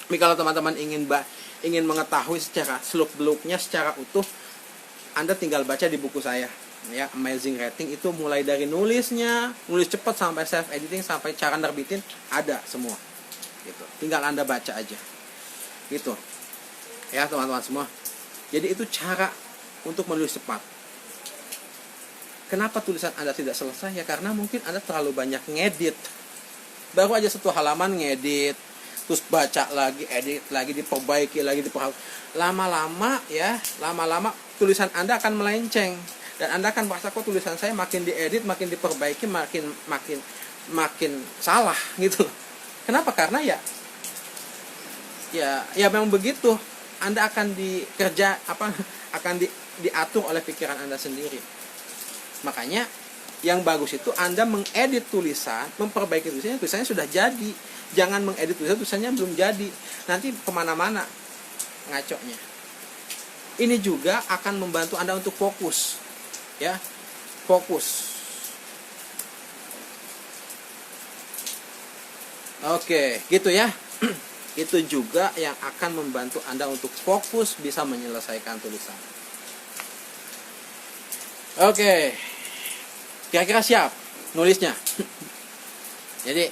Tapi kalau teman-teman ingin mengetahui secara seluk-beluknya, secara utuh, Anda tinggal baca di buku saya, ya, Amazing Writing. Itu mulai dari nulis cepat sampai self editing, sampai cara nerbitin, ada semua. Gitu. Tinggal Anda baca aja. Gitu. Ya teman-teman semua. Jadi itu cara untuk menulis cepat. Kenapa tulisan Anda tidak selesai? Ya karena mungkin Anda terlalu banyak ngedit. Baru aja 1 halaman ngedit, terus baca lagi, edit lagi, diperbaiki lagi, lama-lama tulisan Anda akan melenceng. Dan Anda akan merasa, kok tulisan saya makin diedit, makin diperbaiki, makin salah gitu. Kenapa? Karena ya memang begitu. Anda akan diatur oleh pikiran Anda sendiri. Makanya yang bagus itu Anda mengedit tulisan, memperbaiki tulisannya sudah jadi. Jangan mengedit tulisannya belum jadi. Nanti kemana-mana ngaconya. Ini juga akan membantu Anda untuk fokus, ya, fokus. Oke, gitu ya. Itu juga yang akan membantu Anda untuk fokus bisa menyelesaikan tulisan. Oke, kira-kira siap nulisnya? Jadi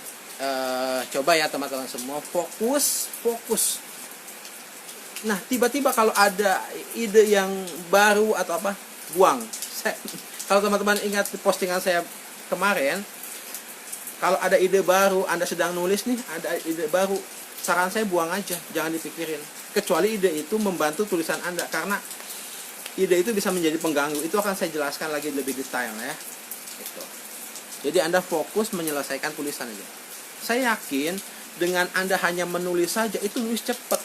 coba ya teman-teman semua, fokus. Nah, tiba-tiba kalau ada ide yang baru atau apa, buang. Kalau teman-teman ingat postingan saya kemarin, kalau ada ide baru, Anda sedang nulis nih, ada ide baru, saran saya buang aja, jangan dipikirin. Kecuali ide itu membantu tulisan Anda, karena ide itu bisa menjadi pengganggu. Itu akan saya jelaskan lagi lebih detail ya. Gitu. Jadi Anda fokus menyelesaikan tulisan aja. Saya yakin dengan Anda hanya menulis saja, itu nulis cepat.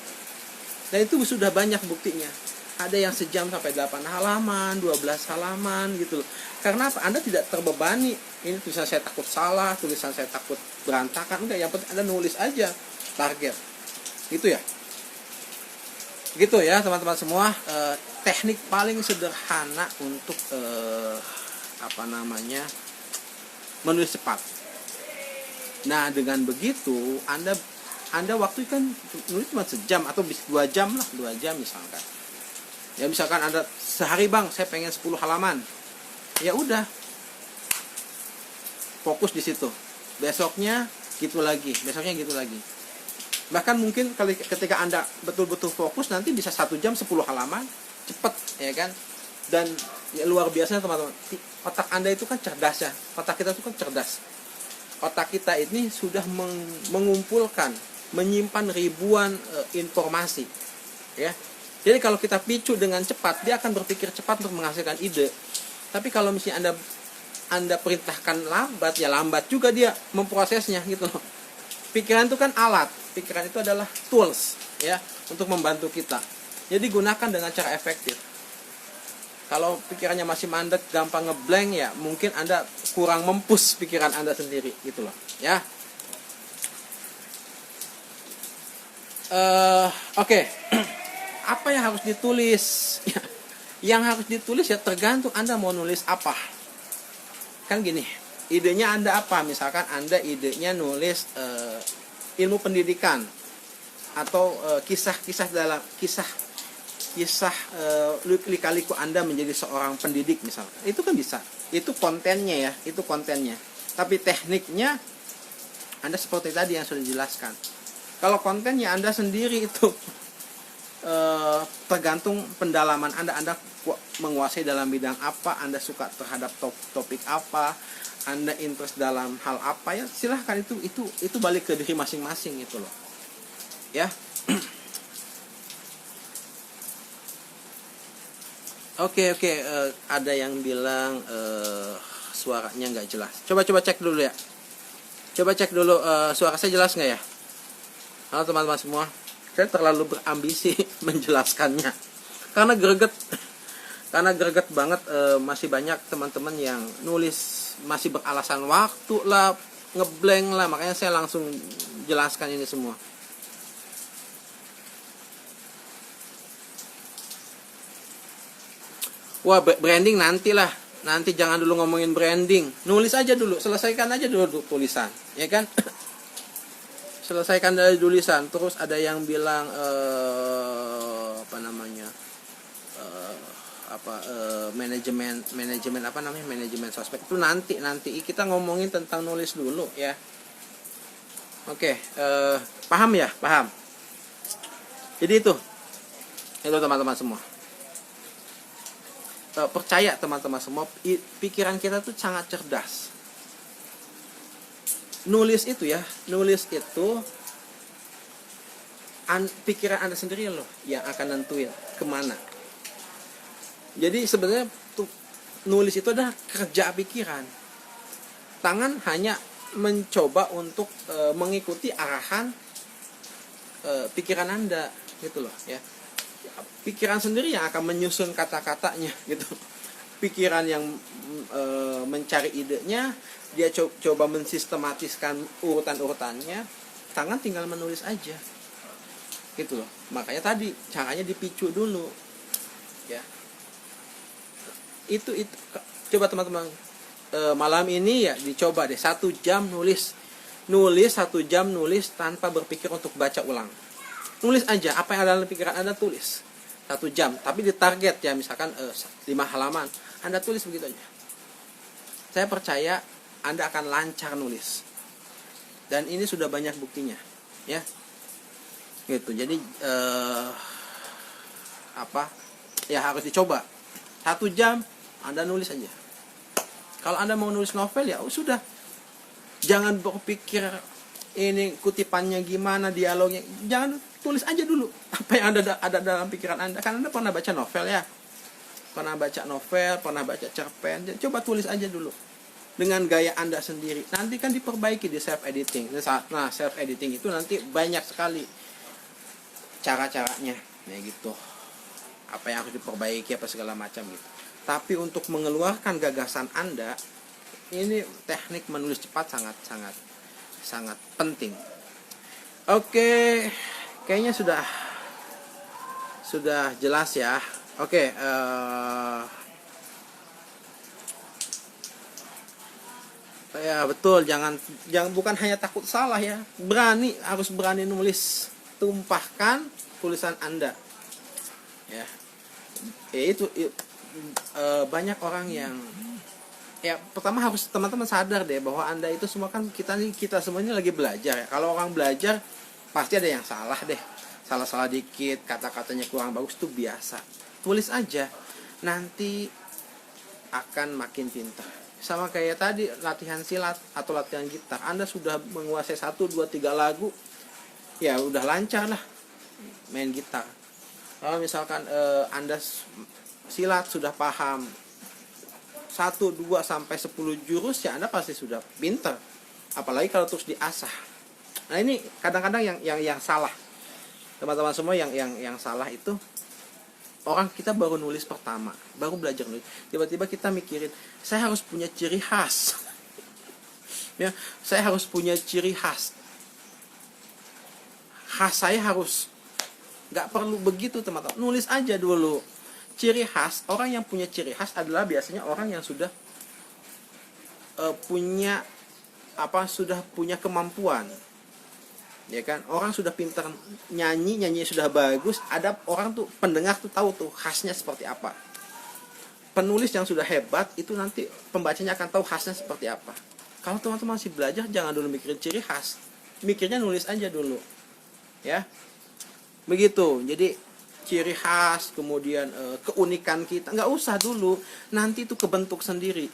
Dan itu sudah banyak buktinya. Ada yang sejam sampai 8 halaman, 12 halaman gitu loh. Karena apa? Anda tidak terbebani. Ini tulisan saya takut salah, tulisan saya takut berantakan. Enggak, yang penting Anda nulis aja target. Gitu ya. Gitu ya teman-teman semua. Teknik paling sederhana untuk menulis cepat. Nah, dengan begitu Anda waktu kan nulis cuma sejam atau 2 jam lah, 2 jam misalkan. Ya misalkan Anda sehari bang, saya pengen 10 halaman. Ya udah, fokus di situ. Besoknya gitu lagi. Bahkan mungkin ketika Anda betul-betul fokus, nanti bisa 1 jam 10 halaman, cepet, ya kan? Dan ya, luar biasa teman-teman. Otak Anda itu kan cerdas ya. Otak kita itu kan cerdas. Otak kita ini sudah mengumpulkan, menyimpan ribuan informasi, ya. Jadi kalau kita picu dengan cepat, dia akan berpikir cepat untuk menghasilkan ide. Tapi kalau misalnya Anda perintahkan lambat, ya lambat juga dia memprosesnya gitu loh. Pikiran itu kan alat, pikiran itu adalah tools ya untuk membantu kita. Jadi gunakan dengan cara efektif. Kalau pikirannya masih mandek, gampang ngeblank, ya mungkin Anda kurang mempus pikiran Anda sendiri gitu loh, ya. Oke. Apa yang harus ditulis? Yang harus ditulis ya tergantung Anda mau nulis apa. Kan gini, idenya Anda apa? Misalkan Anda idenya nulis ilmu pendidikan atau kisah-kisah dalam kisah lika-liku Anda menjadi seorang pendidik misalkan. Itu kan bisa. Itu kontennya ya, itu kontennya. Tapi tekniknya Anda seperti tadi yang sudah dijelaskan. Kalau kontennya Anda sendiri itu tergantung pendalaman Anda menguasai dalam bidang apa, Anda suka terhadap topik apa, Anda interest dalam hal apa, ya silahkan, itu balik ke diri masing-masing itu loh, ya. Oke, ada yang bilang suaranya nggak jelas. Coba cek dulu ya. Coba cek dulu suara saya jelas nggak ya? Halo teman-teman semua. Saya terlalu berambisi menjelaskannya karena greget banget. Masih banyak teman-teman yang nulis masih beralasan waktu lah, ngeblank lah, makanya saya langsung jelaskan ini semua. Wah, branding nanti jangan dulu ngomongin branding, nulis aja dulu, selesaikan aja dulu tulisan, ya kan? Selesaikan dari tulisan. Terus ada yang bilang manajemen sosmed itu nanti kita ngomongin tentang nulis dulu ya. Oke, paham ya? Paham. Jadi itu teman-teman semua. Percaya teman-teman semua, pikiran kita tuh sangat cerdas. Nulis itu pikiran Anda sendiri loh yang akan nentuin kemana. Jadi sebenarnya nulis itu adalah kerja pikiran. Tangan hanya mencoba untuk mengikuti arahan pikiran Anda gitu loh ya. pikiran sendiri yang akan menyusun kata-katanya gitu. Pikiran yang mencari idenya, dia coba mensistematiskan urutan-urutannya, tangan tinggal menulis aja gitu loh. Makanya tadi caranya dipicu dulu ya. Itu coba teman-teman malam ini ya dicoba deh 1 jam nulis 1 jam nulis tanpa berpikir untuk baca ulang. Nulis aja apa yang ada dalam pikiran Anda, tulis 1 jam, tapi ditarget ya, misalkan 5 halaman, Anda tulis begitu aja. Saya percaya Anda akan lancar nulis. Dan ini sudah banyak buktinya, ya. Gitu. Jadi ya harus dicoba. 1 jam Anda nulis aja. Kalau Anda mau nulis novel ya sudah. Jangan berpikir ini kutipannya gimana, dialognya. Jangan, tulis aja dulu apa yang ada dalam pikiran Anda. Kan Anda pernah baca novel ya. Pernah baca novel, pernah baca cerpen. Coba tulis aja dulu dengan gaya Anda sendiri. Nanti kan diperbaiki di self editing. Nah, self editing itu nanti banyak sekali cara-caranya. Nah, gitu. Apa yang harus diperbaiki apa segala macam gitu. Tapi untuk mengeluarkan gagasan Anda, ini teknik menulis cepat sangat penting. Oke, kayaknya sudah jelas ya. Oke, ya betul, jangan bukan hanya takut salah ya, harus berani nulis, tumpahkan tulisan Anda. Ya itu banyak orang yang ya, pertama harus teman-teman sadar deh bahwa Anda itu semua kan kita semuanya lagi belajar ya. Kalau orang belajar pasti ada yang salah deh, salah dikit, kata-katanya kurang bagus, itu biasa. Tulis aja, nanti akan makin pintar. Sama kayak tadi latihan silat atau latihan gitar, Anda sudah menguasai 1, 2, 3 lagu, ya udah lancar lah main gitar. Kalau misalkan Anda silat sudah paham 1, 2, sampai 10 jurus, ya Anda pasti sudah pintar. Apalagi kalau terus diasah. Nah, ini kadang-kadang yang salah. Teman-teman semua yang salah itu, orang kita baru nulis pertama, baru belajar nulis, tiba-tiba kita mikirin, saya harus punya ciri khas. Ya, saya harus punya ciri khas. Khas saya harus, nggak perlu begitu teman-teman. Nulis aja dulu. Ciri khas, orang yang punya ciri khas adalah biasanya orang yang sudah sudah punya kemampuan. Ya kan, orang sudah pintar nyanyi sudah bagus, ada orang tuh pendengar tuh tahu tuh khasnya seperti apa. Penulis yang sudah hebat itu nanti pembacanya akan tahu khasnya seperti apa. Kalau teman-teman masih belajar, jangan dulu mikirin ciri khas, mikirnya nulis aja dulu, ya begitu. Jadi ciri khas, kemudian keunikan kita nggak usah dulu, nanti itu kebentuk sendiri,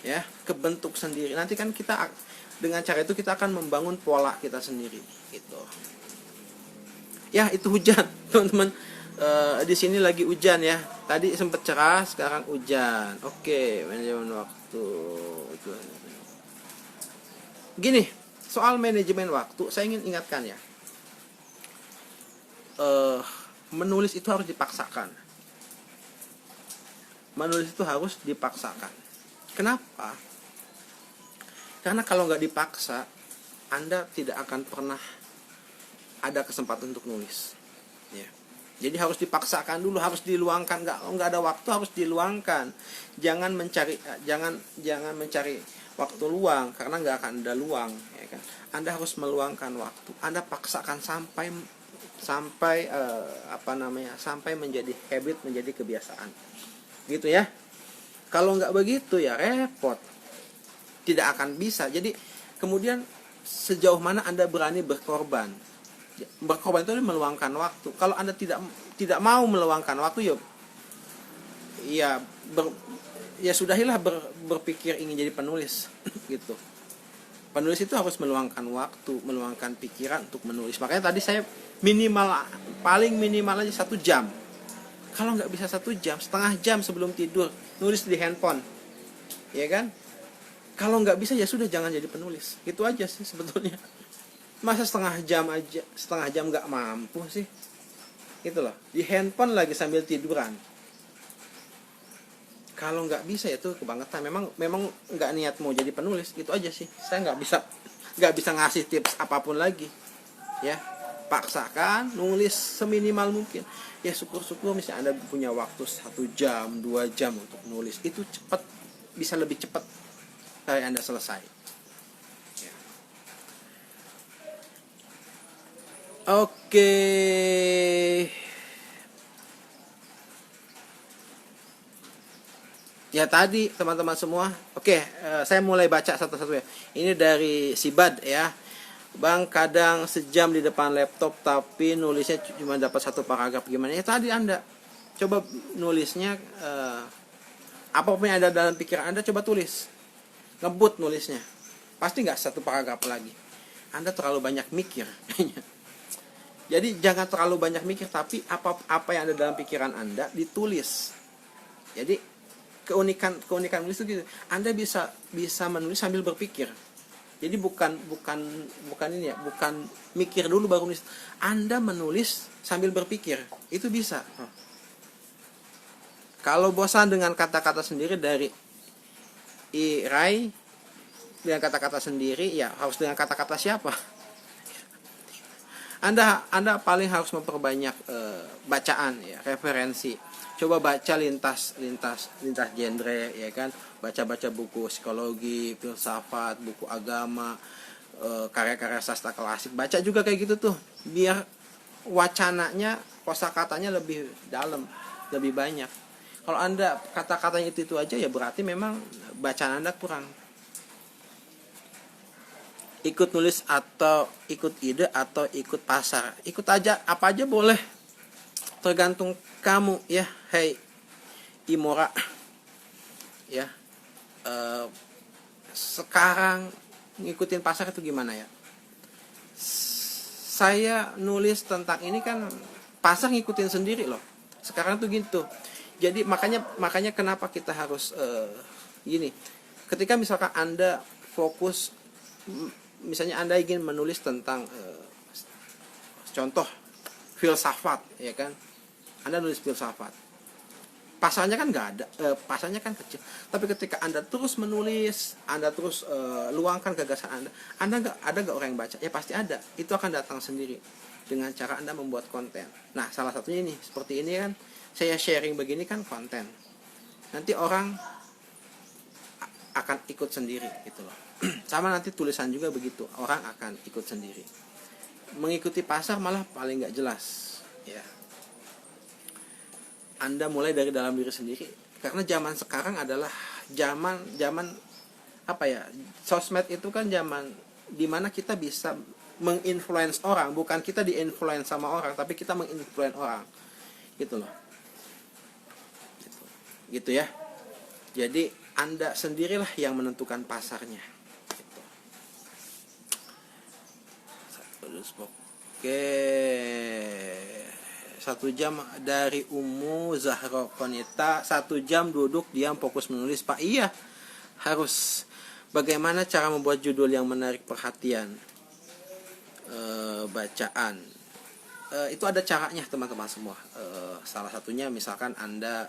ya kebentuk sendiri. Nanti kan kita dengan cara itu kita akan membangun pola kita sendiri gitu. Ya, itu hujan teman-teman. Di sini lagi hujan ya. Tadi sempat cerah, sekarang hujan. Oke, manajemen waktu. Gini, soal manajemen waktu, saya ingin ingatkan ya. Menulis itu harus dipaksakan. Menulis itu harus dipaksakan. Kenapa? Karena kalau nggak dipaksa, Anda tidak akan pernah ada kesempatan untuk nulis. Ya. Jadi harus dipaksakan dulu, harus diluangkan. Nggak ada waktu, harus diluangkan. Jangan mencari waktu luang, karena nggak akan ada luang. Ya kan? Anda harus meluangkan waktu. Anda paksakan sampai menjadi habit, menjadi kebiasaan. Gitu ya. Kalau nggak begitu ya repot. Tidak akan bisa. Jadi kemudian sejauh mana Anda berani berkorban? Berkorban itu meluangkan waktu. Kalau Anda tidak mau meluangkan waktu, ya sudahilah berpikir ingin jadi penulis gitu. Penulis itu harus meluangkan waktu, meluangkan pikiran untuk menulis. Makanya tadi saya paling minimal aja 1 jam. Kalau nggak bisa 1 jam, setengah jam sebelum tidur nulis di handphone, ya kan? Kalau nggak bisa ya sudah, jangan jadi penulis. Gitu aja sih sebetulnya. Masa setengah jam nggak mampu sih? gitu loh, di handphone lagi sambil tiduran. Kalau nggak bisa itu kebangetan. Memang nggak niat mau jadi penulis, gitu aja sih. Saya nggak bisa ngasih tips apapun lagi ya. Paksakan nulis seminimal mungkin ya. Syukur-syukur misalnya Anda punya waktu 1 jam 2 jam untuk nulis, itu cepat, bisa lebih cepat dari Anda selesai ya. Oke. Ya tadi teman-teman semua. Oke, saya mulai baca satu-satu ya. Ini dari Sibad ya. Bang, kadang sejam di depan laptop tapi nulisnya cuma dapat 1 paragraf, gimana? Ya tadi Anda coba nulisnya, apapun yang ada dalam pikiran Anda coba tulis. Ngebut nulisnya. Pasti nggak 1 paragraf lagi. Anda terlalu banyak mikir. Jadi jangan terlalu banyak mikir, tapi apa yang ada dalam pikiran Anda ditulis. Jadi keunikan menulis itu gitu. Anda bisa menulis sambil berpikir. Jadi bukan ini ya, bukan mikir dulu baru nulis. Anda menulis sambil berpikir, itu bisa. Kalau bosan dengan kata-kata sendiri dari Ray, dengan kata-kata sendiri, ya harus dengan kata-kata siapa? Anda paling harus memperbanyak bacaan ya, referensi. Coba baca lintas genre ya kan, baca buku psikologi, filsafat, buku agama, karya-karya sastra klasik, baca juga kayak gitu tuh, biar wacananya, kosakatanya lebih dalam, lebih banyak. Kalau Anda kata-katanya itu aja, ya berarti memang bacaan Anda kurang. Ikut nulis atau ikut ide atau ikut pasar, ikut aja, apa aja boleh, tergantung kamu ya. Hey Imora ya, sekarang ngikutin pasar itu gimana ya? Saya nulis tentang ini kan pasar ngikutin sendiri loh. Sekarang tuh gitu. Jadi makanya kenapa kita harus gini. Ketika misalkan Anda fokus, misalnya Anda ingin menulis tentang contoh filsafat ya kan, Anda nulis filsafat, pasarnya kan nggak ada, pasarnya kan kecil. Tapi ketika Anda terus menulis, Anda terus luangkan gagasan Anda nggak orang yang baca? Ya pasti ada. Itu akan datang sendiri dengan cara Anda membuat konten. Nah, salah satunya ini, seperti ini kan, saya sharing begini kan konten. Nanti orang akan ikut sendiri gitu loh. Sama nanti tulisan juga begitu, orang akan ikut sendiri. Mengikuti pasar malah paling nggak jelas ya. Anda mulai dari dalam diri sendiri, karena zaman sekarang adalah zaman apa ya, sosmed itu kan zaman dimana kita bisa menginfluence orang, bukan kita diinfluence sama orang, tapi kita menginfluence orang gitu loh, gitu ya. Jadi Anda sendirilah yang menentukan pasarnya gitu. Oke, 1 jam dari Umu Zahro Konita. 1 jam duduk diam fokus menulis, Pak. Iya, harus. Bagaimana cara membuat judul yang menarik perhatian bacaan? Itu ada caranya teman-teman semua. Salah satunya misalkan Anda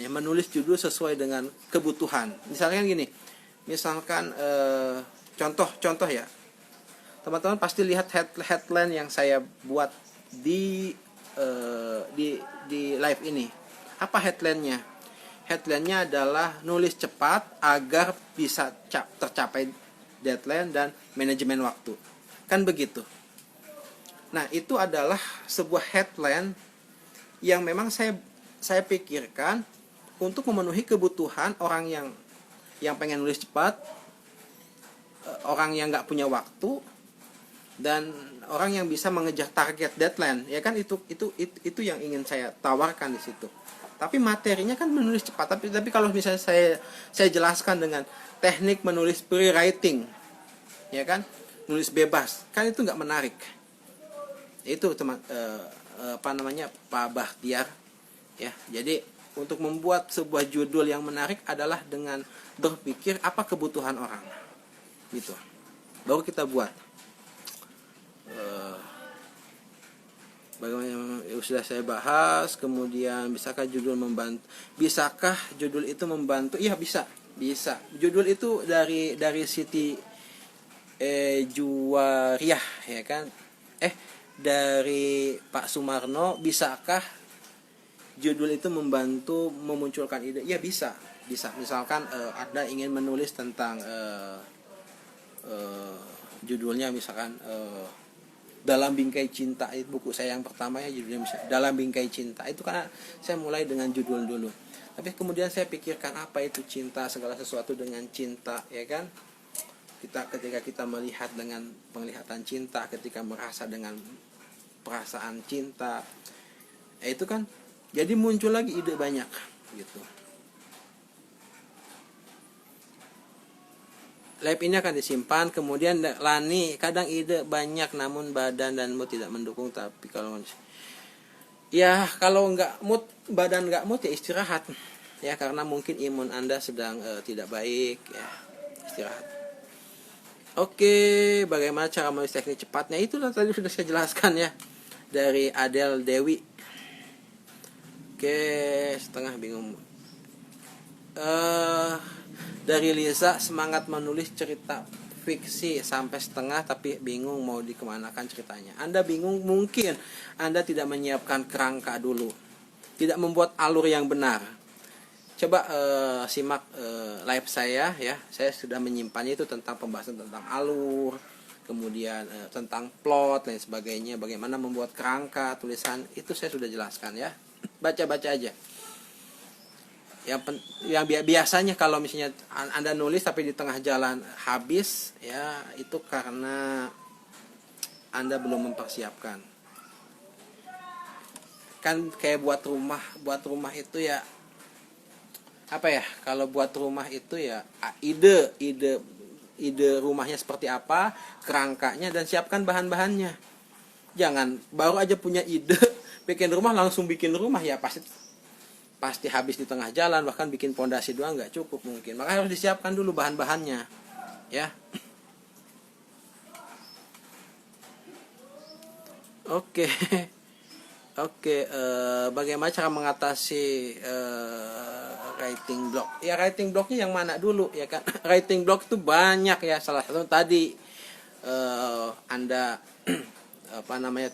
menulis judul sesuai dengan kebutuhan. Misalkan gini, misalkan contoh ya, teman-teman pasti lihat headline yang saya buat di live ini. Apa headline-nya? Headline-nya adalah nulis cepat agar bisa tercapai deadline dan manajemen waktu. Kan begitu. Nah, itu adalah sebuah headline yang memang saya pikirkan untuk memenuhi kebutuhan orang yang pengen nulis cepat, orang yang nggak punya waktu, dan orang yang bisa mengejar target deadline. Ya kan, itu yang ingin saya tawarkan di situ. Tapi materinya kan menulis cepat. Tapi kalau misalnya saya jelaskan dengan teknik menulis free writing, ya kan, nulis bebas, kan itu nggak menarik. Itu teman Pak Bahtiar ya. Jadi untuk membuat sebuah judul yang menarik adalah dengan berpikir apa kebutuhan orang gitu, baru kita buat. Bagaimana sudah saya bahas. Kemudian bisakah judul itu membantu? Iya, bisa. Judul itu dari Siti Juwariah, ya kan? Dari Pak Sumarno, bisakah judul itu membantu memunculkan ide? Ya, bisa. Misalkan Anda ingin menulis tentang judulnya misalkan Dalam Bingkai Cinta, itu buku saya yang pertama ya, judulnya Dalam Bingkai Cinta. Itu karena saya mulai dengan judul dulu. Tapi kemudian saya pikirkan apa itu cinta, segala sesuatu dengan cinta, ya kan? Ketika kita melihat dengan penglihatan cinta, ketika merasa dengan perasaan cinta, itu kan jadi muncul lagi ide banyak gitu. Lab ini akan disimpan. Kemudian Lani, kadang ide banyak namun badan dan mood tidak mendukung. Tapi kalau nggak mood, badan nggak mood, ya istirahat ya, karena mungkin imun Anda sedang tidak baik ya, istirahat. Oke, bagaimana cara menulis teknik cepatnya? Itu tadi sudah saya jelaskan ya, dari Adele Dewi. Oke, setengah bingung. Dari Liza, semangat menulis cerita fiksi sampai setengah tapi bingung mau dikemanakan ceritanya. Anda bingung, mungkin Anda tidak menyiapkan kerangka dulu, tidak membuat alur yang benar. Coba simak live saya ya, saya sudah menyimpannya itu tentang pembahasan tentang alur, kemudian tentang plot dan sebagainya, bagaimana membuat kerangka tulisan, itu saya sudah jelaskan ya. Baca-baca aja. Yang biasanya kalau misalnya Anda nulis tapi di tengah jalan habis ya, itu karena Anda belum mempersiapkan. Kan kayak buat rumah itu ya, apa ya, kalau buat rumah itu ya ide rumahnya seperti apa, kerangkanya, dan siapkan bahan-bahannya. Jangan baru aja punya ide bikin rumah langsung bikin rumah, ya pasti habis di tengah jalan, bahkan bikin pondasi doang nggak cukup mungkin. Maka harus disiapkan dulu bahan-bahannya ya. Oke. Bagaimana cara mengatasi writing block? Ya, writing blocknya yang mana dulu ya kan? Writing block itu banyak ya, salah satu tadi Anda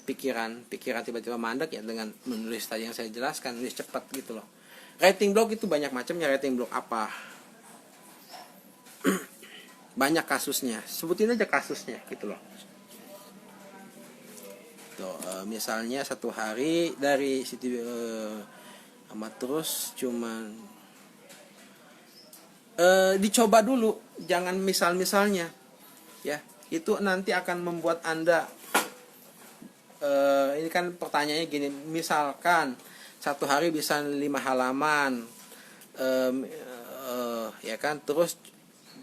pikiran tiba-tiba mandek ya, dengan menulis tadi yang saya jelaskan, nulis cepat gitu loh. Writing block itu banyak macamnya. Writing block apa? Banyak kasusnya, sebutin aja kasusnya gitu loh. Tuh, misalnya satu hari dari situ amat terus cuman dicoba dulu, jangan misalnya ya, itu nanti akan membuat Anda ini kan pertanyaannya gini, misalkan satu hari bisa 5 halaman ya kan, terus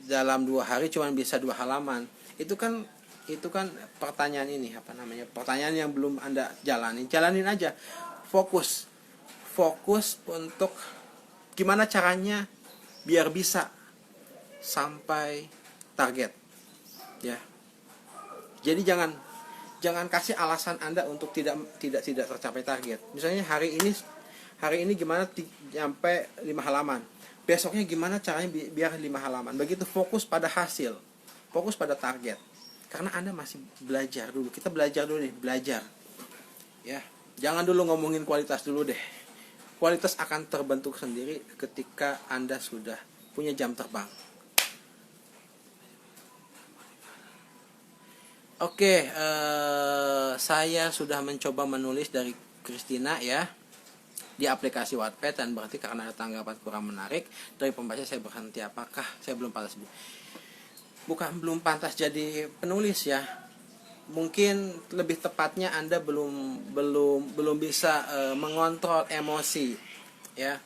dalam 2 hari cuma bisa 2 halaman. Itu kan pertanyaan ini pertanyaan yang belum Anda jalanin aja. Fokus untuk gimana caranya biar bisa sampai target ya. Jadi jangan kasih alasan Anda untuk tidak tercapai target. Misalnya hari ini gimana sampai 5 halaman. Besoknya gimana caranya biar 5 halaman. Begitu, fokus pada hasil, fokus pada target. Karena Anda masih belajar dulu. Kita belajar dulu nih, belajar. Ya, jangan dulu ngomongin kualitas dulu deh. Kualitas akan terbentuk sendiri ketika Anda sudah punya jam terbang. Oke, saya sudah mencoba menulis dari Christina ya di aplikasi Wattpad, dan berarti karena ada tanggapan kurang menarik dari pembaca saya berhenti. Apakah saya belum pantas jadi penulis ya? Mungkin lebih tepatnya Anda belum bisa mengontrol emosi ya.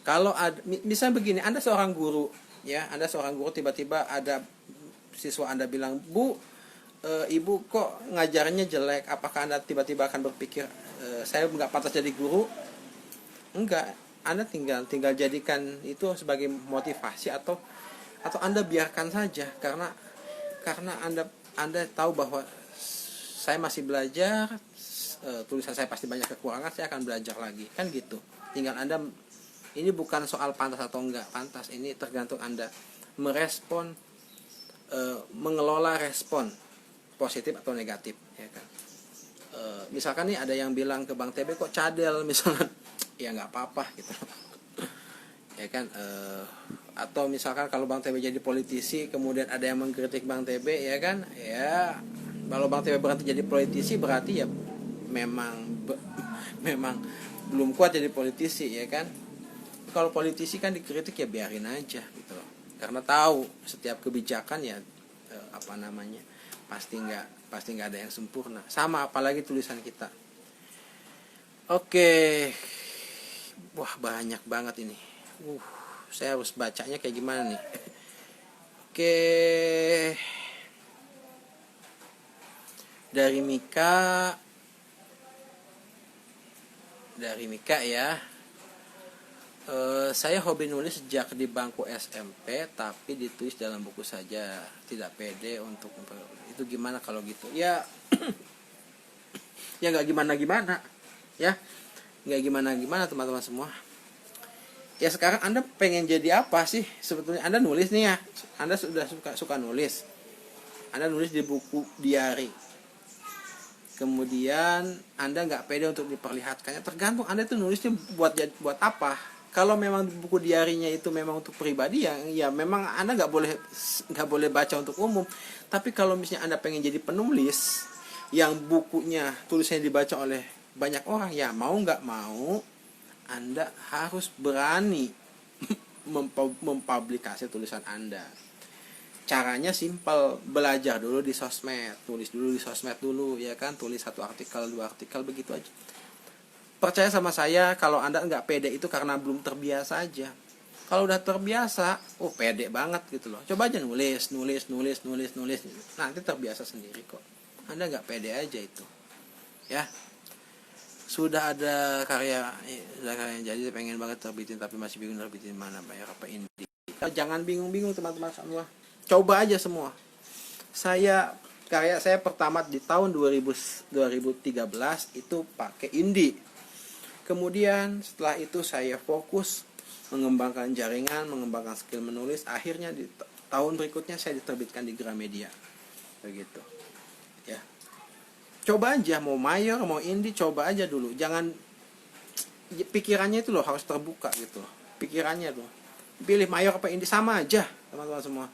Kalau misalnya begini, Anda seorang guru ya, tiba-tiba ada siswa Anda bilang, "Bu, Ibu kok ngajarnya jelek." Apakah Anda tiba-tiba akan berpikir saya nggak pantas jadi guru? Enggak. Anda tinggal jadikan itu sebagai motivasi, atau Anda biarkan saja, karena Anda tahu bahwa saya masih belajar, tulisan saya pasti banyak kekurangan, saya akan belajar lagi, kan gitu. Tinggal Anda, ini bukan soal pantas atau enggak pantas, ini tergantung Anda merespon, mengelola respon positif atau negatif, ya kan. Misalkan nih ada yang bilang ke Bang TB kok cadel misalnya, ya nggak apa-apa gitu ya kan. Atau misalkan kalau Bang TB jadi politisi kemudian ada yang mengkritik Bang TB, ya kan, ya kalau Bang TB berarti jadi politisi berarti ya memang memang belum kuat jadi politisi, ya kan. Kalau politisi kan dikritik ya biarin aja gitu loh, karena tahu setiap kebijakan ya pasti nggak ada yang sempurna, sama apalagi tulisan kita. Oke, wah banyak banget ini, saya harus bacanya kayak gimana nih. Oke, dari Mika ya. Saya hobi nulis sejak di bangku SMP, tapi ditulis dalam buku saja, tidak pede untuk itu. Gimana kalau gitu? Ya, ya nggak gimana-gimana, ya nggak gimana-gimana teman-teman semua. Ya sekarang Anda pengen jadi apa sih sebetulnya? Anda nulis nih ya, Anda sudah suka nulis, Anda nulis di buku diary, kemudian Anda nggak pede untuk diperlihatkannya. Tergantung Anda itu nulisnya buat apa. Kalau memang buku diarinya itu memang untuk pribadi, ya memang Anda nggak boleh baca untuk umum. Tapi kalau misalnya Anda pengen jadi penulis yang bukunya tulisannya dibaca oleh banyak orang, ya mau nggak mau Anda harus berani mempublikasi tulisan Anda. Caranya simpel, belajar dulu di sosmed, tulis dulu di sosmed dulu, ya kan, tulis 1 artikel 2 artikel begitu aja. Percaya sama saya, kalau Anda nggak pede itu karena belum terbiasa aja. Kalau udah terbiasa, pede banget gitu loh. Coba aja nulis. Nanti terbiasa sendiri kok. Anda nggak pede aja itu. Ya. Sudah ada karya jadi pengen banget terbitin tapi masih bingung terbitin mana, bayar apa indie. Jangan bingung-bingung teman-teman semua. Coba aja semua. Karya saya pertama di tahun 2013 itu pakai indie. Kemudian setelah itu saya fokus mengembangkan jaringan, mengembangkan skill menulis. Akhirnya di tahun berikutnya saya diterbitkan di Gramedia. Begitu. Ya. Coba aja mau mayor, mau indie, coba aja dulu. Jangan pikirannya itu loh harus terbuka gitu loh. Pikirannya loh. Pilih mayor apa indie sama aja, teman-teman semua.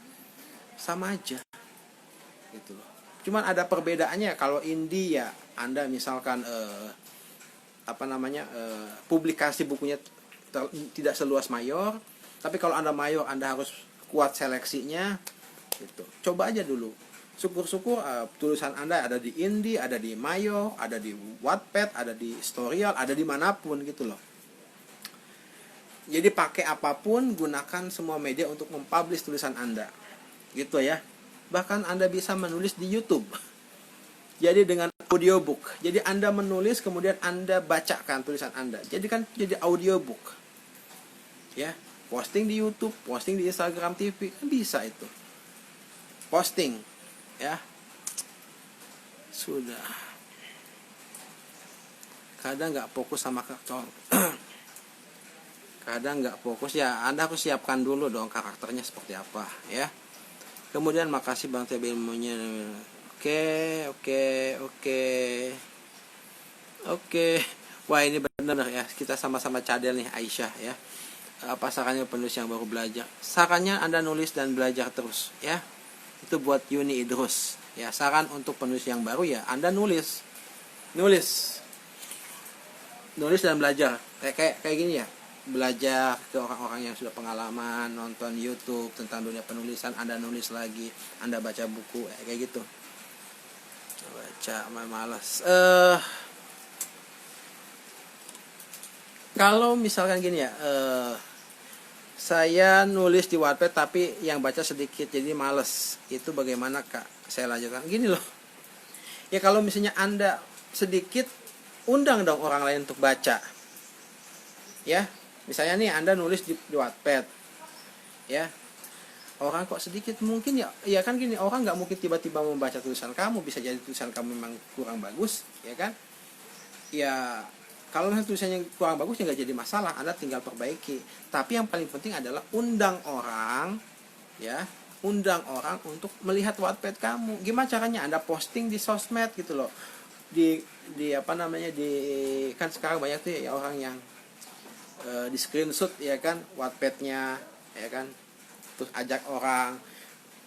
Sama aja. Gitu loh. Cuman ada perbedaannya. Kalau indie ya Anda misalkan publikasi bukunya tidak seluas mayor, tapi kalau Anda mayor Anda harus kuat seleksinya gitu. Coba aja dulu, syukur-syukur tulisan Anda ada di indie, ada di mayor, ada di Wattpad, ada di Storyal, ada di manapun gitu loh. Jadi pakai apapun, gunakan semua media untuk mempublish tulisan Anda gitu ya. Bahkan Anda bisa menulis di YouTube. Jadi dengan audiobook. Jadi Anda menulis kemudian Anda bacakan tulisan Anda. Jadi audiobook. Ya, posting di YouTube, posting di Instagram TV, kan bisa itu. Posting, ya. Sudah. Kadang nggak fokus sama karakter. Kadang nggak fokus, ya Anda harus siapkan dulu dong karakternya seperti apa, ya. Kemudian makasih Bang TB ilmunya. Oke. Wah, ini benar ya. Kita sama-sama cadel nih, Aisyah ya. Apa sarannya penulis yang baru belajar? Sarannya Anda nulis dan belajar terus ya. Itu buat Yuni Idrus. Ya, saran untuk penulis yang baru ya, Anda nulis dan belajar. Kayak gini ya. Belajar ke orang-orang yang sudah pengalaman, nonton YouTube tentang dunia penulisan, Anda nulis lagi, Anda baca buku kayak gitu. Baca malas. Kalau misalkan gini ya, saya nulis di Wattpad tapi yang baca sedikit jadi males. Itu bagaimana Kak? Saya lanjutkan gini loh. Ya kalau misalnya Anda sedikit, undang dong orang lain untuk baca. Ya, misalnya nih Anda nulis di Wattpad. Ya. orang kok sedikit, mungkin ya kan gini, orang nggak mungkin tiba-tiba membaca tulisan kamu, bisa jadi tulisan kamu memang kurang bagus, ya kan. Ya kalau tulisannya kurang bagus ya nggak jadi masalah, Anda tinggal perbaiki. Tapi yang paling penting adalah undang orang, ya, undang orang untuk melihat Wattpad kamu. Gimana caranya? Anda posting di sosmed gitu loh, di apa namanya, di kan sekarang banyak tuh ya orang yang di screenshot ya kan Wattpadnya, ya kan, terus ajak orang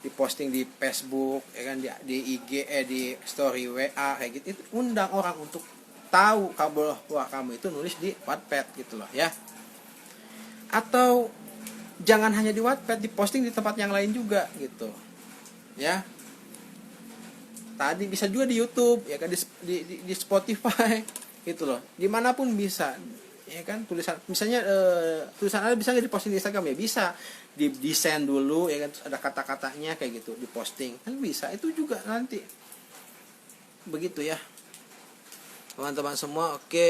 diposting di Facebook, ya kan, di IG, di story WA kayak gitu. Itu undang orang untuk tahu bahwa kamu itu nulis di Wattpad gitu loh ya. Atau jangan hanya di Wattpad, diposting di tempat yang lain juga gitu ya. Tadi bisa juga di YouTube, ya kan, di Spotify gitu loh, dimanapun bisa, ya kan. Tulisan misalnya tulisan Anda bisa nggak diposting di Instagram? Ya bisa, didesain dulu, ya kan, terus ada kata-katanya kayak gitu, diposting kan bisa. Itu juga nanti begitu ya teman-teman semua. Oke.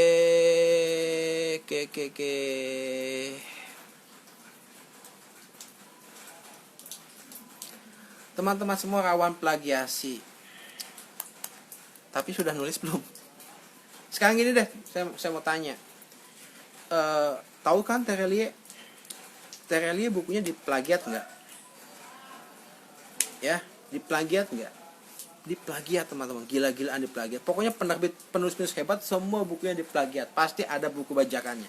Teman-teman semua rawan plagiasi. Tapi sudah nulis belum? Sekarang gini deh, saya mau tanya. Tahu kan Terelie bukunya diplagiat nggak? Ya, diplagiat nggak? Diplagiat teman-teman, gila-gilaan diplagiat. Pokoknya penulis hebat semua bukunya diplagiat, pasti ada buku bajakannya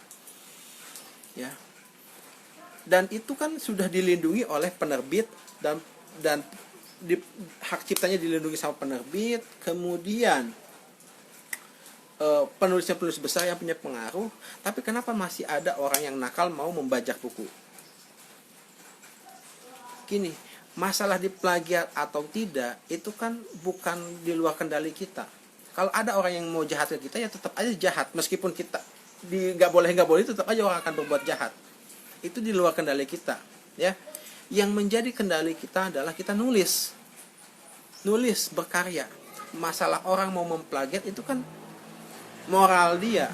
ya. Dan itu kan sudah dilindungi oleh penerbit, dan hak ciptanya dilindungi sama penerbit. Kemudian penulis besar yang punya pengaruh. Tapi kenapa masih ada orang yang nakal mau membajak buku? Gini, masalah diplagiat atau tidak itu kan bukan di luar kendali kita. Kalau ada orang yang mau jahat ke kita, ya tetap aja jahat, meskipun kita nggak boleh tetap aja orang akan berbuat jahat. Itu di luar kendali kita ya. Yang menjadi kendali kita adalah kita nulis berkarya. Masalah orang mau memplagiat itu kan moral dia,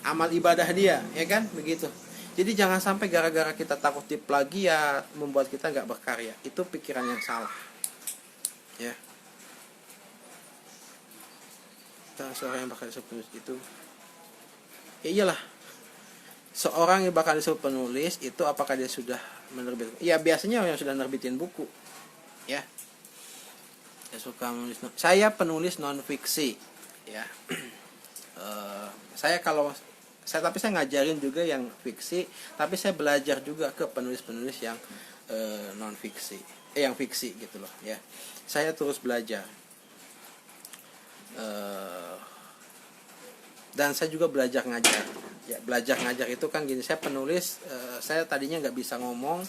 amal ibadah dia, ya kan, begitu. Jadi jangan sampai gara-gara kita takut diplagiat membuat kita nggak berkarya. Itu pikiran yang salah ya. Seorang yang bakal disebut penulis itu, ya iyalah, seorang yang bakal disebut penulis itu apakah dia sudah menerbitkan? Ya biasanya yang sudah nerbitin buku ya. Saya penulis non fiksi ya. Tapi saya ngajarin juga yang fiksi, tapi saya belajar juga ke penulis-penulis yang non fiksi, yang fiksi gitu loh ya. Saya terus belajar, dan saya juga belajar ngajar ya. Belajar ngajar itu kan gini, saya penulis, saya tadinya nggak bisa ngomong,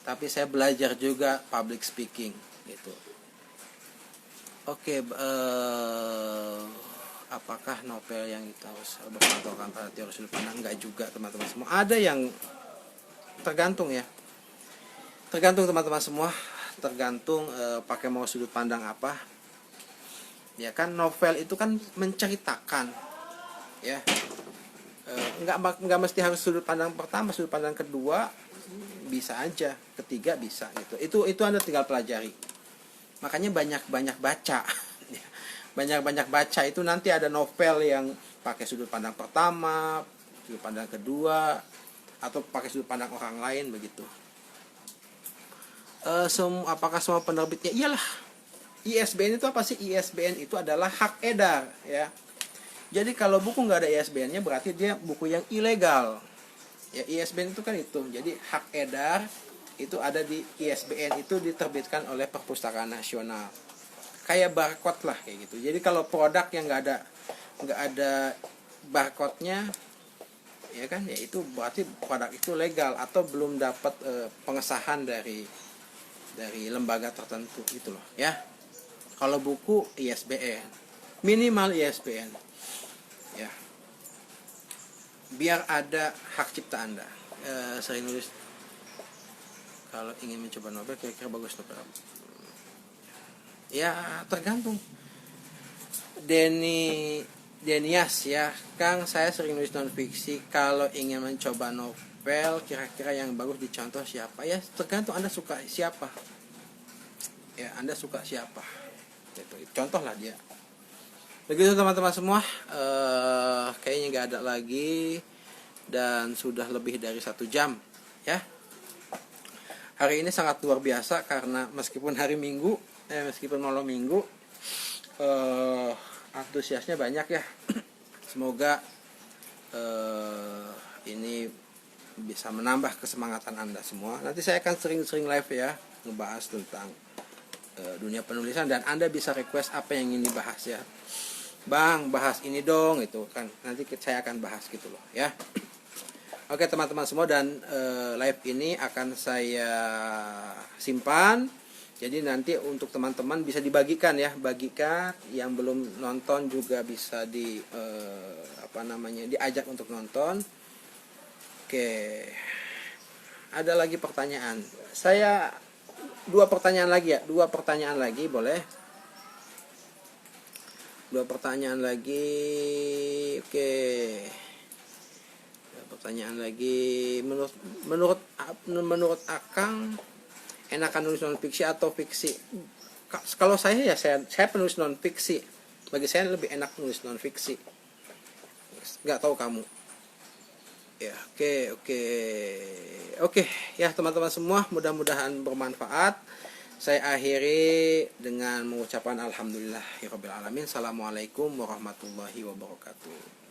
tapi saya belajar juga public speaking gitu. Oke, apakah novel yang kita harus berpatokan pada teori sudut pandang? Enggak juga teman-teman semua. Ada yang tergantung ya. Tergantung teman-teman semua. Tergantung pakai mau sudut pandang apa. Ya kan, novel itu kan menceritakan ya. Enggak mesti harus sudut pandang pertama, sudut pandang kedua bisa aja, ketiga bisa gitu. Itu Anda tinggal pelajari. Makanya banyak baca. Banyak baca, itu nanti ada novel yang pakai sudut pandang pertama, sudut pandang kedua, atau pakai sudut pandang orang lain begitu. Apakah semua penerbitnya? Iyalah. ISBN itu apa sih? ISBN itu adalah hak edar ya. Jadi kalau buku nggak ada ISBN-nya berarti dia buku yang ilegal. Ya, ISBN itu kan itu. Jadi hak edar itu ada di ISBN, itu diterbitkan oleh Perpustakaan Nasional. Kayak barcode lah kayak gitu. Jadi kalau produk yang nggak ada barcode-nya, ya kan, ya itu berarti produk itu legal atau belum dapat pengesahan dari lembaga tertentu gitu loh ya. Kalau buku ISBN, minimal ISBN ya, biar ada hak cipta Anda. Sering nulis kalau ingin mencoba novel, kira-kira bagus novel apa? Ya tergantung. Denias ya, Kang, saya sering nulis non fiksi. Kalau ingin mencoba novel, kira-kira yang bagus dicontoh siapa? Ya tergantung Anda suka siapa. ya Anda suka siapa gitu. Contoh lah dia. Begitu teman-teman semua. Kayaknya nggak ada lagi dan sudah lebih dari 1 jam ya. Hari ini sangat luar biasa karena meskipun hari Minggu, meskipun malam Minggu, antusiasnya banyak ya. Semoga ini bisa menambah kesemangatan Anda semua. Nanti saya akan sering-sering live ya, ngebahas tentang dunia penulisan, dan Anda bisa request apa yang ingin dibahas ya. Bang, bahas ini dong, itu kan. Nanti saya akan bahas gitu loh ya. Oke teman-teman semua, dan live ini akan saya simpan. Jadi nanti untuk teman-teman bisa dibagikan ya, bagikan yang belum nonton juga bisa diajak untuk nonton. Oke. Ada lagi pertanyaan. Saya 2 pertanyaan lagi ya, 2 pertanyaan lagi boleh. 2 pertanyaan lagi. Oke. Pertanyaan lagi, menurut Akang enakan nulis non fiksi atau fiksi? Kalau saya penulis non fiksi. Bagi saya lebih enak nulis non fiksi. Nggak tahu kamu. Ya, oke ya teman-teman semua, mudah-mudahan bermanfaat. Saya akhiri dengan mengucapkan alhamdulillahirabbil alamin. Assalamualaikum warahmatullahi wabarakatuh.